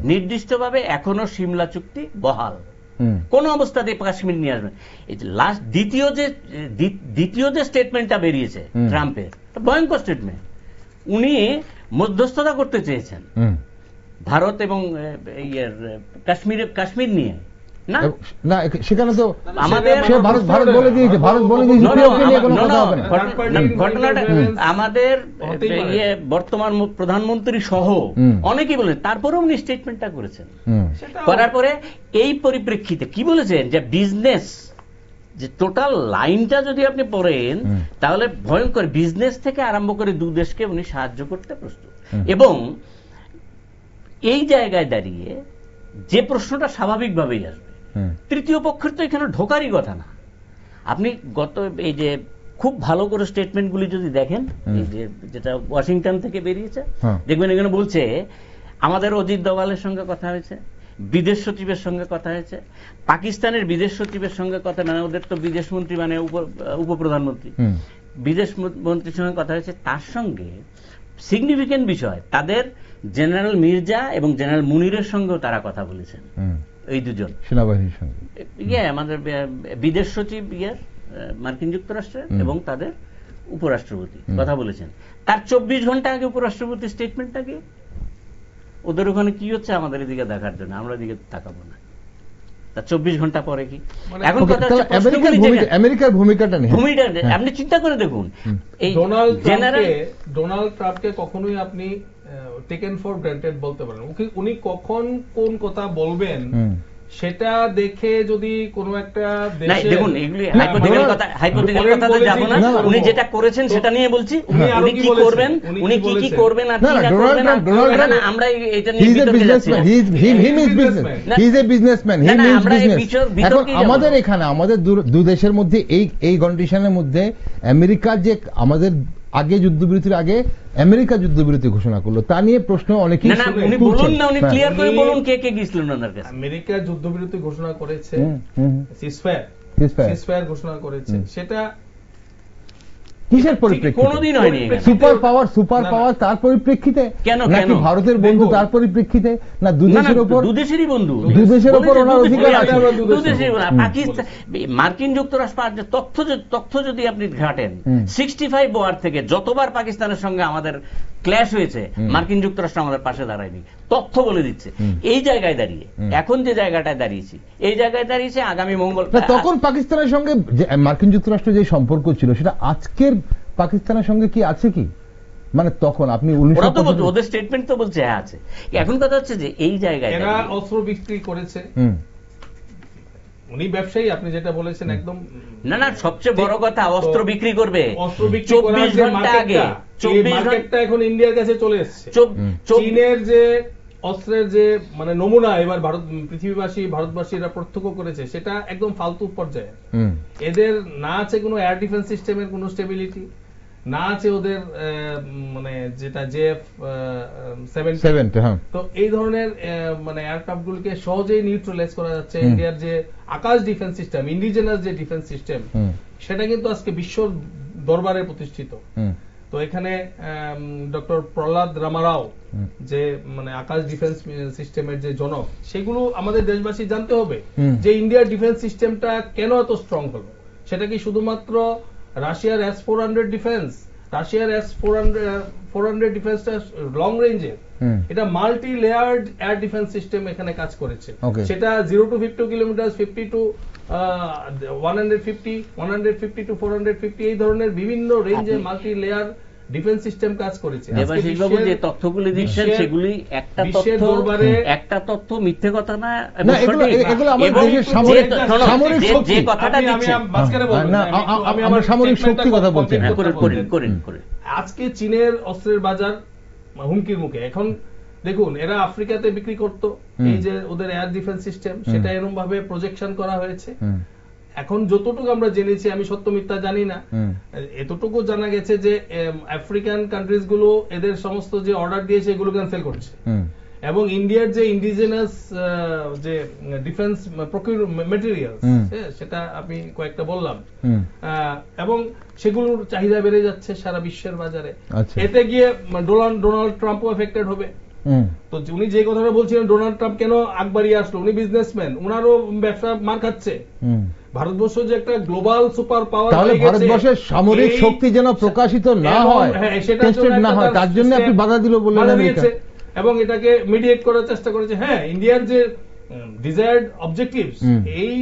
নির্দিষ্টভাবে এখনো সিমলা চুক্তি বহাল, কোন অবস্থাতে কাশ্মীর নিয়ে আসবেন। লাস্ট দ্বিতীয় যে স্টেটমেন্টটা বেরিয়েছে ট্রাম্পের, ভয়ঙ্কর স্টেটমেন্ট। উনি মধ্যস্থতা করতে চেয়েছেন ভারত এবং কাশ্মীর নিয়ে, না সেখানে তো আমাদের ভারত বলে দিয়েছে, ঘটনাটা আমাদের বর্তমান প্রধানমন্ত্রী সহ অনেকেই বলেন, তারপরেও উনি স্টেটমেন্টটা করেছেন। করার পরে এই পরিপ্রেক্ষিতে কি বলেছেন যে বিজনেস, যে টোটাল লাইনটা যদি আপনি পড়েন তাহলে ভয়ঙ্কর, বিজনেস থেকে আরম্ভ করে দু দেশকে উনি সাহায্য করতে প্রস্তুত। এবং এই জায়গায় দাঁড়িয়ে যে প্রশ্নটা স্বাভাবিকভাবেই আসবে, তৃতীয় পক্ষের তো এখানে ঢোকারই কথা না। আপনি এই যে খুব ভালো করে স্টেটমেন্টগুলি যদি দেখেন, এই যে যেটা ওয়াশিংটন থেকে বেরিয়েছে, দেখবেন এখানে বলছে আমাদের অজিত দোভালের সঙ্গে কথা হয়েছে, বিদেশ সচিবের সঙ্গে কথা হয়েছে, পাকিস্তানের বিদেশ সচিবের সঙ্গে কথা, মানে ওদের তো বিদেশ মন্ত্রী মানে উপপ্রধানমন্ত্রী, বিদেশ মন্ত্রীর সঙ্গে কথা হয়েছে। তার সঙ্গে সিগনিফিকেন্ট বিষয়, তাদের জেনারেল মির্জা এবং জেনারেল মুনিরের সঙ্গেও তারা কথা বলেছেন, এই দুজন সেনাবাহিনীর সঙ্গে আমাদের বিদেশ সচিব মার্কিন যুক্তরাষ্ট্রের এবং তাদের উপরাষ্ট্রপতি কথা বলেছেন। তার 24 ঘন্টা আগে উপরাষ্ট্রপতি স্টেটমেন্টটা কি, ওদের ওখানে কি হচ্ছে আমাদের এদিকে দেখার জন্য, আমরা এদিকে তাকাবো না। তার 24 ঘন্টা পরে কি? এখন আমেরিকার ভূমিকাটা নেই, আপনি চিন্তা করে দেখুন। এই ডোনাল্ড ট্রাম্পকে কখনোই আপনি টেকেন ফর গ্রান্টেড বলতে পারেন। উনি কখন কোন কথা বলবেন সেটা দেখে যদি কোনো একটা দেশে, দেখুন এগুলি হাইপোথেটিক্যাল কথাতে যাব না, উনি যেটা করেছেন সেটা নিয়ে বলছি। উনি কি করবেন আর কি না করবেন, আমরা এটা নিয়ে বিতর্কে যাচ্ছি না। He is a businessman, he means business. এখন আমাদের এখানে আমাদের দু দেশের মধ্যে এই কন্ডিশনের মধ্যে আমেরিকার যে আমাদের আগে যুদ্ধবিরতির আগে আমেরিকা যুদ্ধবিরতি ঘোষণা করলো, তা নিয়ে প্রশ্ন অনেকেই। উনি বলুন না, উনি ক্লিয়ার করে বলুন কে গিয়েছিলেন ওনার কাছে। আমেরিকা যুদ্ধবিরতি ঘোষণা করেছে, সিজফায়ার ঘোষণা করেছে, সেটা কিসের পরিপ্রেক্ষিতে? কোনোদিন হয়নি। সুপার পাওয়ার তার পরিপ্রেক্ষিতে, কেন নাকি ভারতের বন্ধু তার পরিপ্রেক্ষিতে, না দুদেশের উপর? দুদেশেরই বন্ধু, দুদেশের উপর ওনার অধিকার আছে। পাকিস্তান, মার্কিন যুক্তরাষ্ট্র তথ্য যদি আপনি ঘাটেন, 65 ওয়ার থেকে যতবার পাকিস্তানের সঙ্গে আমাদের ক্ল্যাশ হয়েছে, মার্কিন যুক্তরাষ্ট্র আমাদের পাশে দাঁড়ায়নি। তথ্য বলে দিচ্ছে। এই জায়গায় দাঁড়িয়ে, এখন যে জায়গাটায় দাঁড়িয়েছি, এই জায়গায় দাঁড়িয়েছে আগামী মঙ্গল। তখন পাকিস্তানের সঙ্গে মার্কিন যুক্তরাষ্ট্র যে সম্পর্ক ছিল, সেটা আজকের পাকিস্তানের সঙ্গে কি আছে কি? মানে তখন আপনি ওদের স্টেটমেন্ট তো বলছে হ্যাঁ আছে। এখন কথা হচ্ছে যে এই জায়গায় এরা অস্ত্র বিক্রি করেছে, উনি ব্যবসায়ী, আপনি যেটা বলেছেন একদম। না, সবচেয়ে বড় কথা, অস্ত্র বিক্রি করবে। অস্ত্র বিক্রি 24 ঘন্টা আগে 24 ঘন্টা এখন ইন্ডিয়ার কাছে চলে এসেছে। চীনের যে অস্ত্রের যে মানে নমুনা এবার ভারতবাসীরা প্রত্যক্ষ করেছে, সেটা একদম ফালতু পর্যায়ে। এদের না আছে কোনো এয়ার ডিফেন্স সিস্টেমের কোনো স্টেবিলিটি, না আছে ওদের মানে যেটা JF-70। তো এই ধরনের মানে এয়ারক্রাফট গুলোকে সহজেই নিউট্রালাইজ করা যাচ্ছে। ইন্ডিয়ার যে আকাশ ডিফেন্স সিস্টেম, ইন্ডিজেনাস যে ডিফেন্স সিস্টেম, সেটা কিন্তু আজকে বিশ্ব দরবারে প্রতিষ্ঠিত। তো এখানে ডক্টর প্রহ্লাদ রামারাও যে মানে আকাশ ডিফেন্স সিস্টেমের যে জনক, সেগুলো আমাদের দেশবাসী জানতে হবে যে ইন্ডিয়ার ডিফেন্স সিস্টেমটা কেন এত স্ট্রং হলো। সেটা কি শুধুমাত্র রাশিয়ার S-400 ডিফেন্স? রাশিয়ার S-400 ডিফেন্সটা লং রেঞ্জের, এটা multi layered air defence system এখানে কাজ করেছে। সেটা 0 to 50 কিলোমিটার, 50 to 150, 150 to 450, এই ধরনের বিভিন্ন রেঞ্জে মাল্টি লেয়ার ডিফেন্স সিস্টেম কাজ করেছে। যে তথ্যগুলি দিচ্ছেন সেগুলি একটা তথ্য মিথ্যে কথা না, যে কথাটা সামরিক শক্তি কথা বলছেন। আজকে চীনের অস্ত্রের বাজার হুমকির মুখে। এখন দেখুন, এরা আফ্রিকাতে বিক্রি করত, এই যে ওদের এয়ার ডিফেন্স সিস্টেম, সেটা এরকম ভাবে প্রজেকশন করা হয়েছে। এখন যতটুকু আমরা জেনেছি, আমি সত্য মিথ্যা জানি না, এতটুকু জানা গেছে যে আফ্রিকান কান্ট্রিজ গুলো এদের সমস্ত যে অর্ডার দিয়েছে এগুলো ক্যান্সেল করছে, এবং ইন্ডিয়ার যে ইন্ডিজেনাস যে ডিফেন্স মেটেরিয়ালস, সেটা আমি কয়েকটা বললাম, এবং সেগুলোর চাহিদা বেড়ে যাচ্ছে সারা বিশ্বের বাজারে। এতে গিয়ে ডোনাল্ড ট্রাম্পও এফেক্টেড হবে। তো উনি যে কথাটা বলছিলেন, ডোনাল্ড ট্রাম্প কেন আগ বাড়িয়ে আসলো, উনি বিজনেসম্যান, উনারও ব্যবসা মার খাচ্ছে। ভারতবর্ষ যে একটা গ্লোবাল সুপার পাওয়ার, তাহলে ভারতবর্ষের সামরিক শক্তি যেন প্রকাশিত না হয়, টেস্টেড না হয়, তার জন্য আপনি বাধা দিল বললেন আমেরিকা, এবং এটাকে মিডিয়েট করার চেষ্টা করেছে। হ্যাঁ, ইন্ডিয়ার যে ডিজায়ার্ড অবজেক্টিভস, এই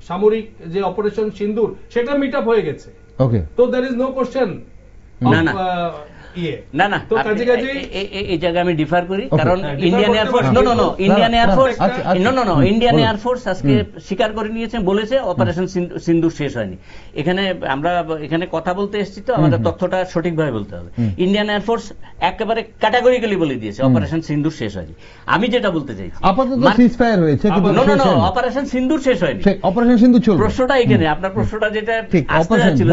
সামরিক যে অপারেশন সিন্দুর, সেটা মিট আপ হয়ে গেছে। ওকে, তো দ্যার ইজ নো কোশ্চেন। না, এই জায়গায় আমি ডিফার করি, কারণ ইন্ডিয়ান এয়ারফোর্স ইন্ডিয়ান এয়ারফোর্স আজকে স্বীকার করে নিয়েছেন, বলেছে অপারেশন সিন্দুর শেষ হয়নি। আমরা এখানে কথা বলতে এসেছি, তো আমাদের তথ্যটা সঠিকভাবে বলতে হবে। ইন্ডিয়ান এয়ারফোর্স একেবারে ক্যাটাগরিক্যালি বলে দিয়েছে অপারেশন সিন্দুর শেষ হয়নি। আমি যেটা বলতে চাই, অপারেশন সিন্দুর শেষ হয়নি, অপারেশন সিন্দুর চলবে। প্রশ্নটা এখানে, আপনার প্রশ্নটা যেটা ছিল,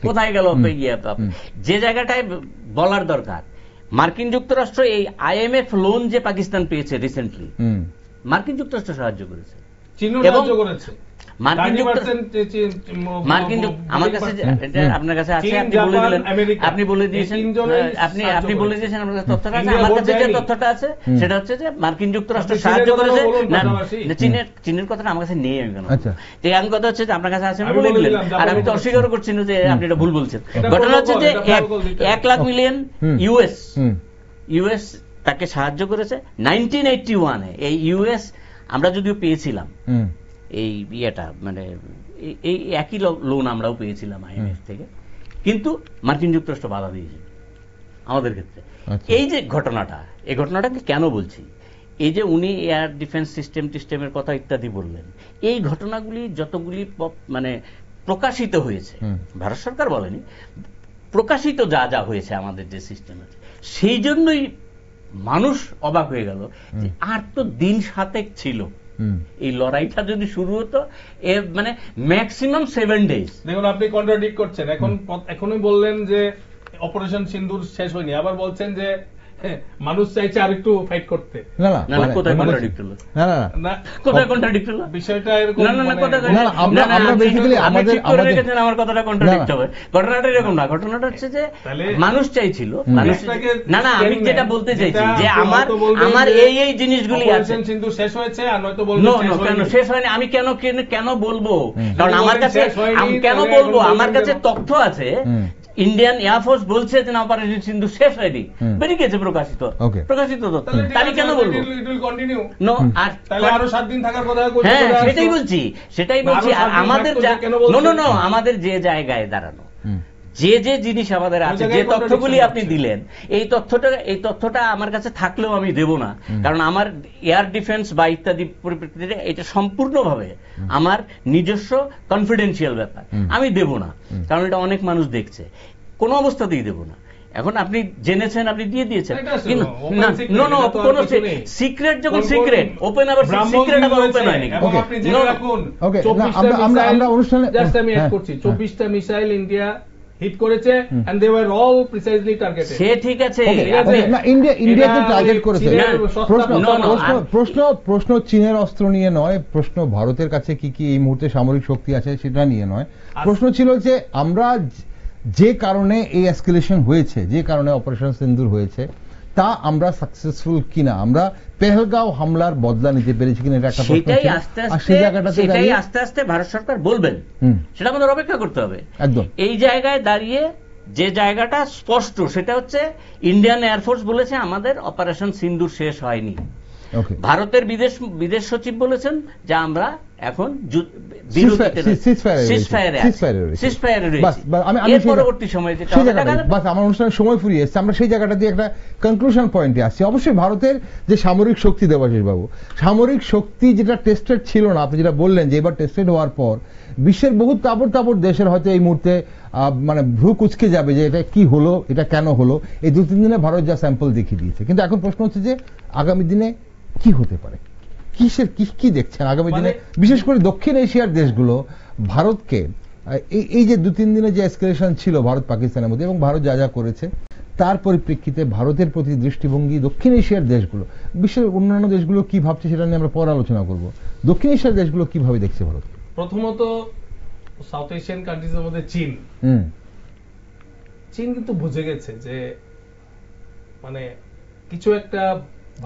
কোথায় গেল? যে জায়গাটায় বলার দরকার, মার্কিন যুক্তরাষ্ট্র এই IMF লোন যে পাকিস্তান পেয়েছে রিসেন্টলি, মার্কিন যুক্তরাষ্ট্র সাহায্য করেছে, আমার কাছে আপনার কাছে আছে, আপনি বলে দিয়েছেন, আপনি বলে দিয়েছেন আপনার কাছে তথ্যটা আছে। আমার কাছে যে তথ্যটা আছে সেটা হচ্ছে যে মার্কিন যুক্তরাষ্ট্র সাহায্য করেছে। চীনের কথাটা আমার কাছে নেই, আমি কেন? আমি কথা হচ্ছে যে আপনার কাছে আছে, আমি বলে দিলেন, আর আমি তো অস্বীকার করছি না যে আপনি এটা ভুল বলছেন। ঘটনা হচ্ছে যে 1 লাখ মিলিয়ন ইউএস তাকে সাহায্য করেছে 1981-এ। এই ইউএস আমরা যদিও পেয়েছিলাম এই ইয়েটা, মানে এই একই লোন আমরাও পেয়েছিলাম IMF থেকে, কিন্তু মার্কিন যুক্তরাষ্ট্র বাধা দিয়েছে আমাদের ক্ষেত্রে। এই যে ঘটনাটা, এই ঘটনাটাকে কেন বলছি, এই যে উনি এয়ার ডিফেন্স সিস্টেমের কথা ইত্যাদি বললেন, এই ঘটনাগুলি যতগুলি মানে প্রকাশিত হয়েছে, ভারত সরকার বলেনি, প্রকাশিত যা হয়েছে আমাদের যে সিস্টেম আছে, সেই জন্যই মানুষ অবাক হয়ে গেল যে আর তো দিন 7 ছিল, এই লড়াইটা যদি শুরু হতো, মানে ম্যাক্সিমাম 7 days। দেখুন, আপনি কন্ট্রাডিক্ট করছেন। এখনই বললেন যে অপারেশন সিন্দুর শেষ হয়নি, আবার বলছেন যে মানুষ চাইছে আর একটু ফাইট করতে। না না না, কোথায় কন্ট্রাডিক্ট হলো? না না না, কোথায় কন্ট্রাডিক্ট হলো? বিষয়টা এরকম না না না, মানে- কোথায় না, না, আমরা- আমরা basically আমাদের- আমার কথাটা কন্ট্রাডিক্ট হবে। ঘটনাটা এরকম না, ঘটনাটা হচ্ছে যে তাহলে মানুষ চাইছিল, মানুষ এটাকে না না, আমি statement, যেটা বলতে চাইছি যেটা যে আপনি আমার হয়তো বলবেন আমার যে এই জিনিসগুলি আছে। অপারেশন সিন্ধু শেষ হয়েছে, আর নয়তো বলবেন নো শেষ নো, কেন হয়নি। শেষ হয়নি? আমি কেন বলবো? কারণ যদি আমার বলেন কাছে শেষ হয়নি, আমি কেন তাহলে বলবো? এখন আমার বলবেন কাছে কেন? তথ্য আছে, ইন্ডিয়ান এয়ারফোর্স বলছে যে অপারেশন সিন্ধু শেষ হয়নি, বেরিয়ে গেছে প্রকাশিত তথ্য। তাহলে ঠিক আমি আছে, কেন বলবো? it will continue। নো, আর তাহলে আরো 7 দিন থাকার কথা হ্যাঁ, কথা সেটাই আসতো। বলছি। না, আরো 7 দিন আমাদের থাকতো যে কেন বলছেন? নো, আমাদের যে জায়গায় দাঁড়ানো, যে জিনিস আমাদের ওই আছে, জায়গায় যে তথ্যগুলি contradiction আপনি হচ্ছে। দিলেন, এই তথ্যটা আমার কাছে থাকলেও আমি দেব না, কারণ আমার এয়ার ডিফেন্স বা ইত্যাদি পরিপ্রেক্ষিতে এটা সম্পূর্ণভাবে আমার নিজস্ব কনফিডেন্সিয়াল ব্যাপার, আমি দেব না, কারণ এটা অনেক মানুষ দেখছে, কোনো অবস্থাতেই দেব না। এখন আপনি জেনেছেন, আপনি দিয়ে দিয়েছেন, এটা আসলে কিন্তু open না, secret, নো নো, এটা তো আর কোনো কিছু নেই। সিক্রেট যখন কোন সিক্রেট, ওপেন আবার সিক্রেট আবার ওপেন হয় নাকি? এবং আপনি জেনে রাখুন, Okay, 24টা আমরা- আমরা- আমরা missile- অনুষ্ঠানে- just আমি add হ্যাঁ, করছি, হ্যাঁ। 24টা মিসাইল ইন্ডিয়া হিট করেছে, and they were all precisely targeted। সে ঠিক আছে, Okay, ঠিক আছে। okay, না, ইন্ডিয়াকে এটা টার্গেট ওই করেছে। চীনের না, সস্তা প্রশ্ন no, no, প্রশ্ন- প্রশ্ন প্রশ্ন চীনের অস্ত্র নিয়ে নয়, প্রশ্ন ভারতের কাছে কি কি এই মুহূর্তে সামরিক শক্তি আছে সেটা নিয়ে নয়। প্রশ্ন ছিল যে আমরা যে কারণে এই এসকেলেশন হয়েছে, যে কারণে অপারেশন সিন্দুর হয়েছে, তা আমরা সাকসেসফুল কিনা, আমরা পেহেলগাঁও হামলার বদলা নিতে পেরেছি কিনা, এটা একটা প্রশ্ন সেটাই ছিল। আস্তে আর সেই আস্তে জায়গাটাতে সেটাই দাঁড়িয়ে আস্তে আস্তে ভারত সরকার বলবেন, সেটা আমাদের অপেক্ষা করতে হবে। একদম এই জায়গায় দাঁড়িয়ে যে জায়গাটা স্পষ্ট, সেটা হচ্ছে ইন্ডিয়ান এয়ারফোর্স বলেছে আমাদের অপারেশন সিন্দুর শেষ হয়নি। ওকে, ভারতের বিদেশ সচিব বলেছেন যে আমরা এখন পরবর্তী সময়ে যেটা সেই জায়গাটা বাস আমার অনুষ্ঠানের সময় ফুরিয়ে এসেছে, আমরা সেই জায়গাটা দিয়ে একটা কনক্লুশন পয়েন্টে আসছি। অবশ্যই ভারতের যে সামরিক শক্তি, দেবাশিস বাবু, সামরিক শক্তি যেটা টেস্টেড ছিল না, আপনি যেটা বললেন যে এবার টেস্টেড হওয়ার পর বিশ্বের বহু তাবড় দেশের হয়তো এই মুহূর্তে মানে ভ্রু কুচকে যাবে যে এটা কি হলো, এটা কেন হলো। এই 2-3 দিনে ভারত যা স্যাম্পল দেখিয়ে দিয়েছে, কিন্তু এখন প্রশ্ন হচ্ছে যে আগামী দিনে কি হতে পারে, কি দেখছেন আগামী দিনে, বিশেষ করে দক্ষিণ এশিয়ার দেশগুলো ভারতকে এই যে 2-3 দিনে যে এসকেলেশন ছিল ভারত পাকিস্তানের মধ্যে, এবং ভারত যা যা করেছে তার পরিপ্রেক্ষিতে ভারতের প্রতি দৃষ্টিভঙ্গি দক্ষিণ এশিয়ার দেশগুলো, বিশ্বের অন্যান্য দেশগুলো কি ভাবছে সেটা নিয়ে আমরা পরে আলোচনা করব। দক্ষিণ এশিয়ার দেশগুলো কিভাবে দেখছে ভারত? প্রথমত সাউথ এশিয়ান কান্ট্রিজের মধ্যে চীন কিন্তু বুঝে গেছে যে মানে কিছু একটা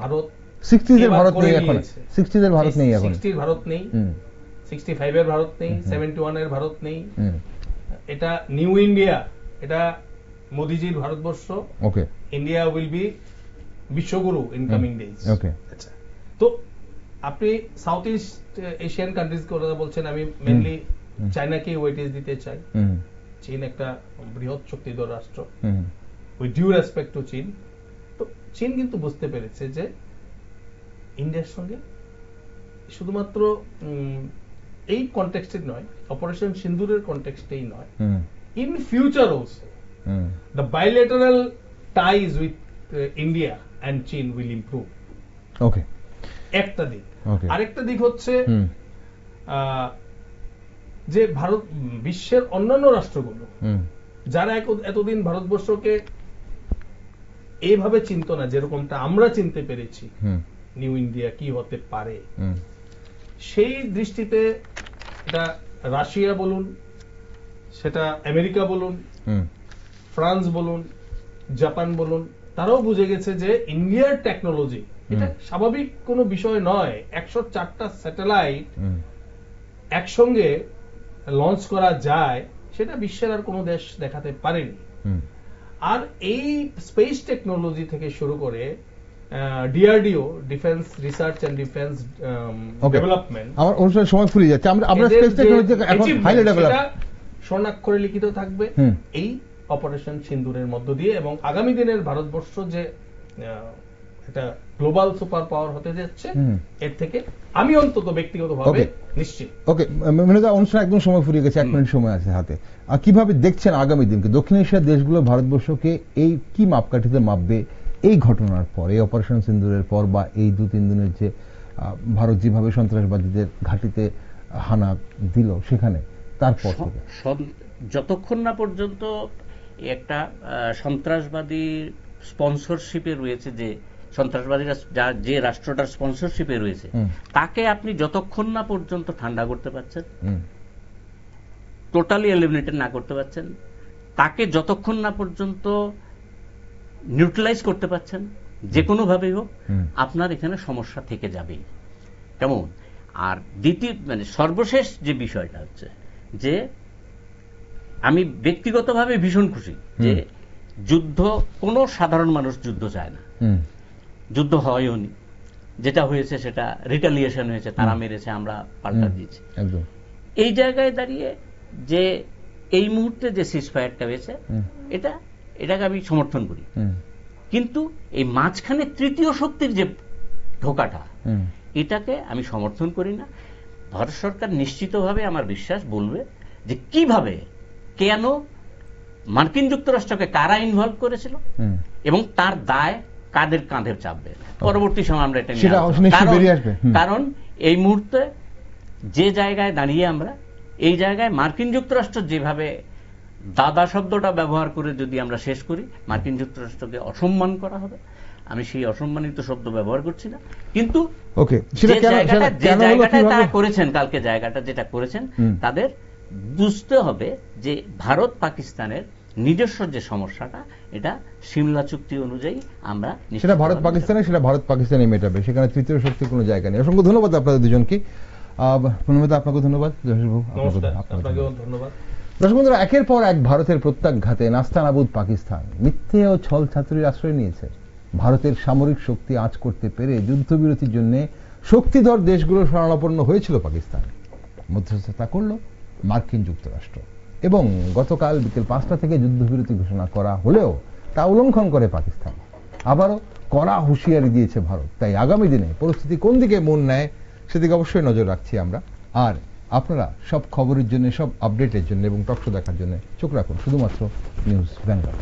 ভারত 60s এর ভারত নেই এখন, 60s এর ভারত নেই এখন, 60 ভারত নেই, 65 এর ভারত নেই, 71 এর ভারত নেই, এটা নিউ ইন্ডিয়া, এটা মোদিজির ভারতবর্ষ। ওকে, ইন্ডিয়া উইল বি বিশ্বগুরু ইন কামিং ডেজ। ওকে, আচ্ছা, তো আপনি সাউথ ইস্ট এশিয়ান কান্ট্রিজ কথা বলছেন, আমি মেইনলি চায়নাকে ওয়েটেজ দিতে চাই। চীন একটা বৃহৎ শক্তিধর রাষ্ট্র, উইথ ডিউ রেসপেক্ট টু চীন। তো চীন কিন্তু বুঝতে পেরেছে যে ইন্ডিয়ার সঙ্গে শুধুমাত্র এই কনটেক্সটে নয়, অপারেশন সিন্দুরের কনটেক্সটেই নয়, in future also the bilateral ties with India and চীন উইল ইমপ্রুভ। ওকে, একটা দিক। আরেকটা দিক হচ্ছে যে ভারত বিশ্বের অন্যান্য রাষ্ট্রগুলো যারা এতদিন ভারতবর্ষকে এইভাবে চিনত না, যেরকমটা আমরা চিনতে পেরেছি নিউ ইন্ডিয়া কি হতে পারে, সেই দৃষ্টিতে এটা রাশিয়া বলুন, সেটা আমেরিকা বলুন, ফ্রান্স বলুন, জাপান বলুন, তারাও বুঝে গেছে যে ইন্ডিয়ার টেকনোলজি এটা স্বাভাবিক কোনো বিষয় নয়। 104টা স্যাটেলাইট একসঙ্গে লঞ্চ করা যায়, সেটা বিশ্বের আর কোনো দেশ দেখাতে পারেনি। আর এই স্পেস টেকনোলজি থেকে শুরু করে DRDO, defence research and defence development, আমার অনুষ্ঠানের সময় ফুরিয়ে যাচ্ছে, আমরা স্পেস টেকনোলজি এখন হাইলি ডেভেলপ, স্বর্ণাক্ষরে লিখিত থাকবে এই অপারেশন সিন্দুরের মধ্য দিয়ে। এবং আগামী দিনের ভারতবর্ষ যে একটা গ্লোবাল সুপার পাওয়ার হতে যাচ্ছে, এর থেকে আমি অন্তত ব্যক্তিগতভাবে নিশ্চিত। ওকে মেনুদা, অনুষ্ঠান একদম সময় ফুরিয়ে গেছে, 1 মিনিট সময় আছে হাতে। আর কিভাবে দেখছেন আগামী দিনকে দক্ষিণ এশিয়ার দেশগুলো ভারতবর্ষকে এই কি মাপকাঠিতে মাপবে এই ঘটনার পর, এই অপারেশন সিন্দুরের পর, বা এই 2-3 দিনের যে ভারত যেভাবে সন্ত্রাসবাদীদের ঘাঁটিতে হানা দিল সেখানে, তারপর থেকে যতক্ষণ না পর্যন্ত একটা সন্ত্রাসবাদী স্পন্সরশিপে রয়েছে, যে সন্ত্রাসবাদীরা যে রাষ্ট্রটার স্পন্সরশিপে রয়েছে, তাকে আপনি যতক্ষণ না পর্যন্ত ঠান্ডা করতে পারছেন, টোটালি এলিমিনেটেড না করতে পারছেন, তাকে যতক্ষণ না পর্যন্ত নিউট্রালাইজ করতে পারছেন যে কোনো ভাবেই হোক, আপনার এখানে সমস্যা থেকে যাবেই। কেমন? আর দ্বিতীয় মানে সর্বশেষ যে বিষয়টা হচ্ছে যে আমি ব্যক্তিগতভাবে ভীষণ খুশি যে যুদ্ধ, কোনো সাধারণ মানুষ যুদ্ধ চায় না, যুদ্ধ হয়ওনি, যেটা হয়েছে সেটা রিটালিয়েশন হয়েছে, তারা মেরেছে, আমরা পাল্টা দিয়েছি। এই জায়গায় দাঁড়িয়ে যে এই মুহূর্তে যে সিজফায়ারটা হয়েছে, এটাকে আমি সমর্থন করি, কিন্তু এই মাঝখানে তৃতীয় শক্তির যে ঢোকাটা, এটাকে আমি সমর্থন করি না। ভারত সরকার নিশ্চিতভাবে আমার বিশ্বাস বলবে যে কিভাবে, কেন, মার্কিন যুক্তরাষ্ট্রকে কারা ইনভলভ করেছিল এবং তার দায় কাদের কাঁধে চাপবে। পরবর্তী সময় আমরা এটা নিয়ে, কারণ এই মুহূর্তে যে জায়গায় দাঁড়িয়ে আমরা, এই জায়গায় মার্কিন যুক্তরাষ্ট্র যেভাবে দাদা শব্দটা ব্যবহার করে যদি আমরা শেষ করি, মার্কিন যুক্তরাষ্ট্রকে অসম্মান করা হবে। আমি সেই অসম্মানিত শব্দ ব্যবহার করছি না, কিন্তু যে জায়গাটা তারা করেছেন, কালকে জায়গাটা যেটা করেছেন, তাদের বুঝতে হবে যে ভারত পাকিস্তানের নিজস্ব যে সমস্যাটা, এটা সিমলা চুক্তি অনুযায়ী আমরা, সেটা ভারত পাকিস্তানে মেটাবে, সেখানে তৃতীয় শক্তির কোনো জায়গা নেই। অসংখ্য ধন্যবাদ আপনাদের দুজনকে। প্রণমিতা, আপনাকে ধন্যবাদ। ধন্যবাদ। দর্শক বন্ধুরা, একের পর এক ভারতের প্রত্যাঘাতে নাস্তানাবুদ পাকিস্তান মিথ্যে ও ছল ছাত্রীর আশ্রয় নিয়েছে। ভারতের সামরিক শক্তি আঁচ করতে পেরে যুদ্ধবিরতির জন্য শক্তিধর দেশগুলোর শরণাপন্ন হয়েছিল পাকিস্তান। মধ্যস্থতা করল মার্কিন যুক্তরাষ্ট্র এবং গতকাল বিকেল 5টা থেকে যুদ্ধবিরতি ঘোষণা করা হলেও তা উল্লঙ্ঘন করে পাকিস্তান। আবারও কড়া হুঁশিয়ারি দিয়েছে ভারত। তাই আগামী দিনে পরিস্থিতি কোন দিকে মন নেয় সেদিকে অবশ্যই নজর রাখছি আমরা। আর আপনারা সব খবরের জন্য, সব আপডেটের জন্য এবং টকশো দেখার জন্য চোখ রাখুন শুধুমাত্র নিউজ ভ্যানগার্ড।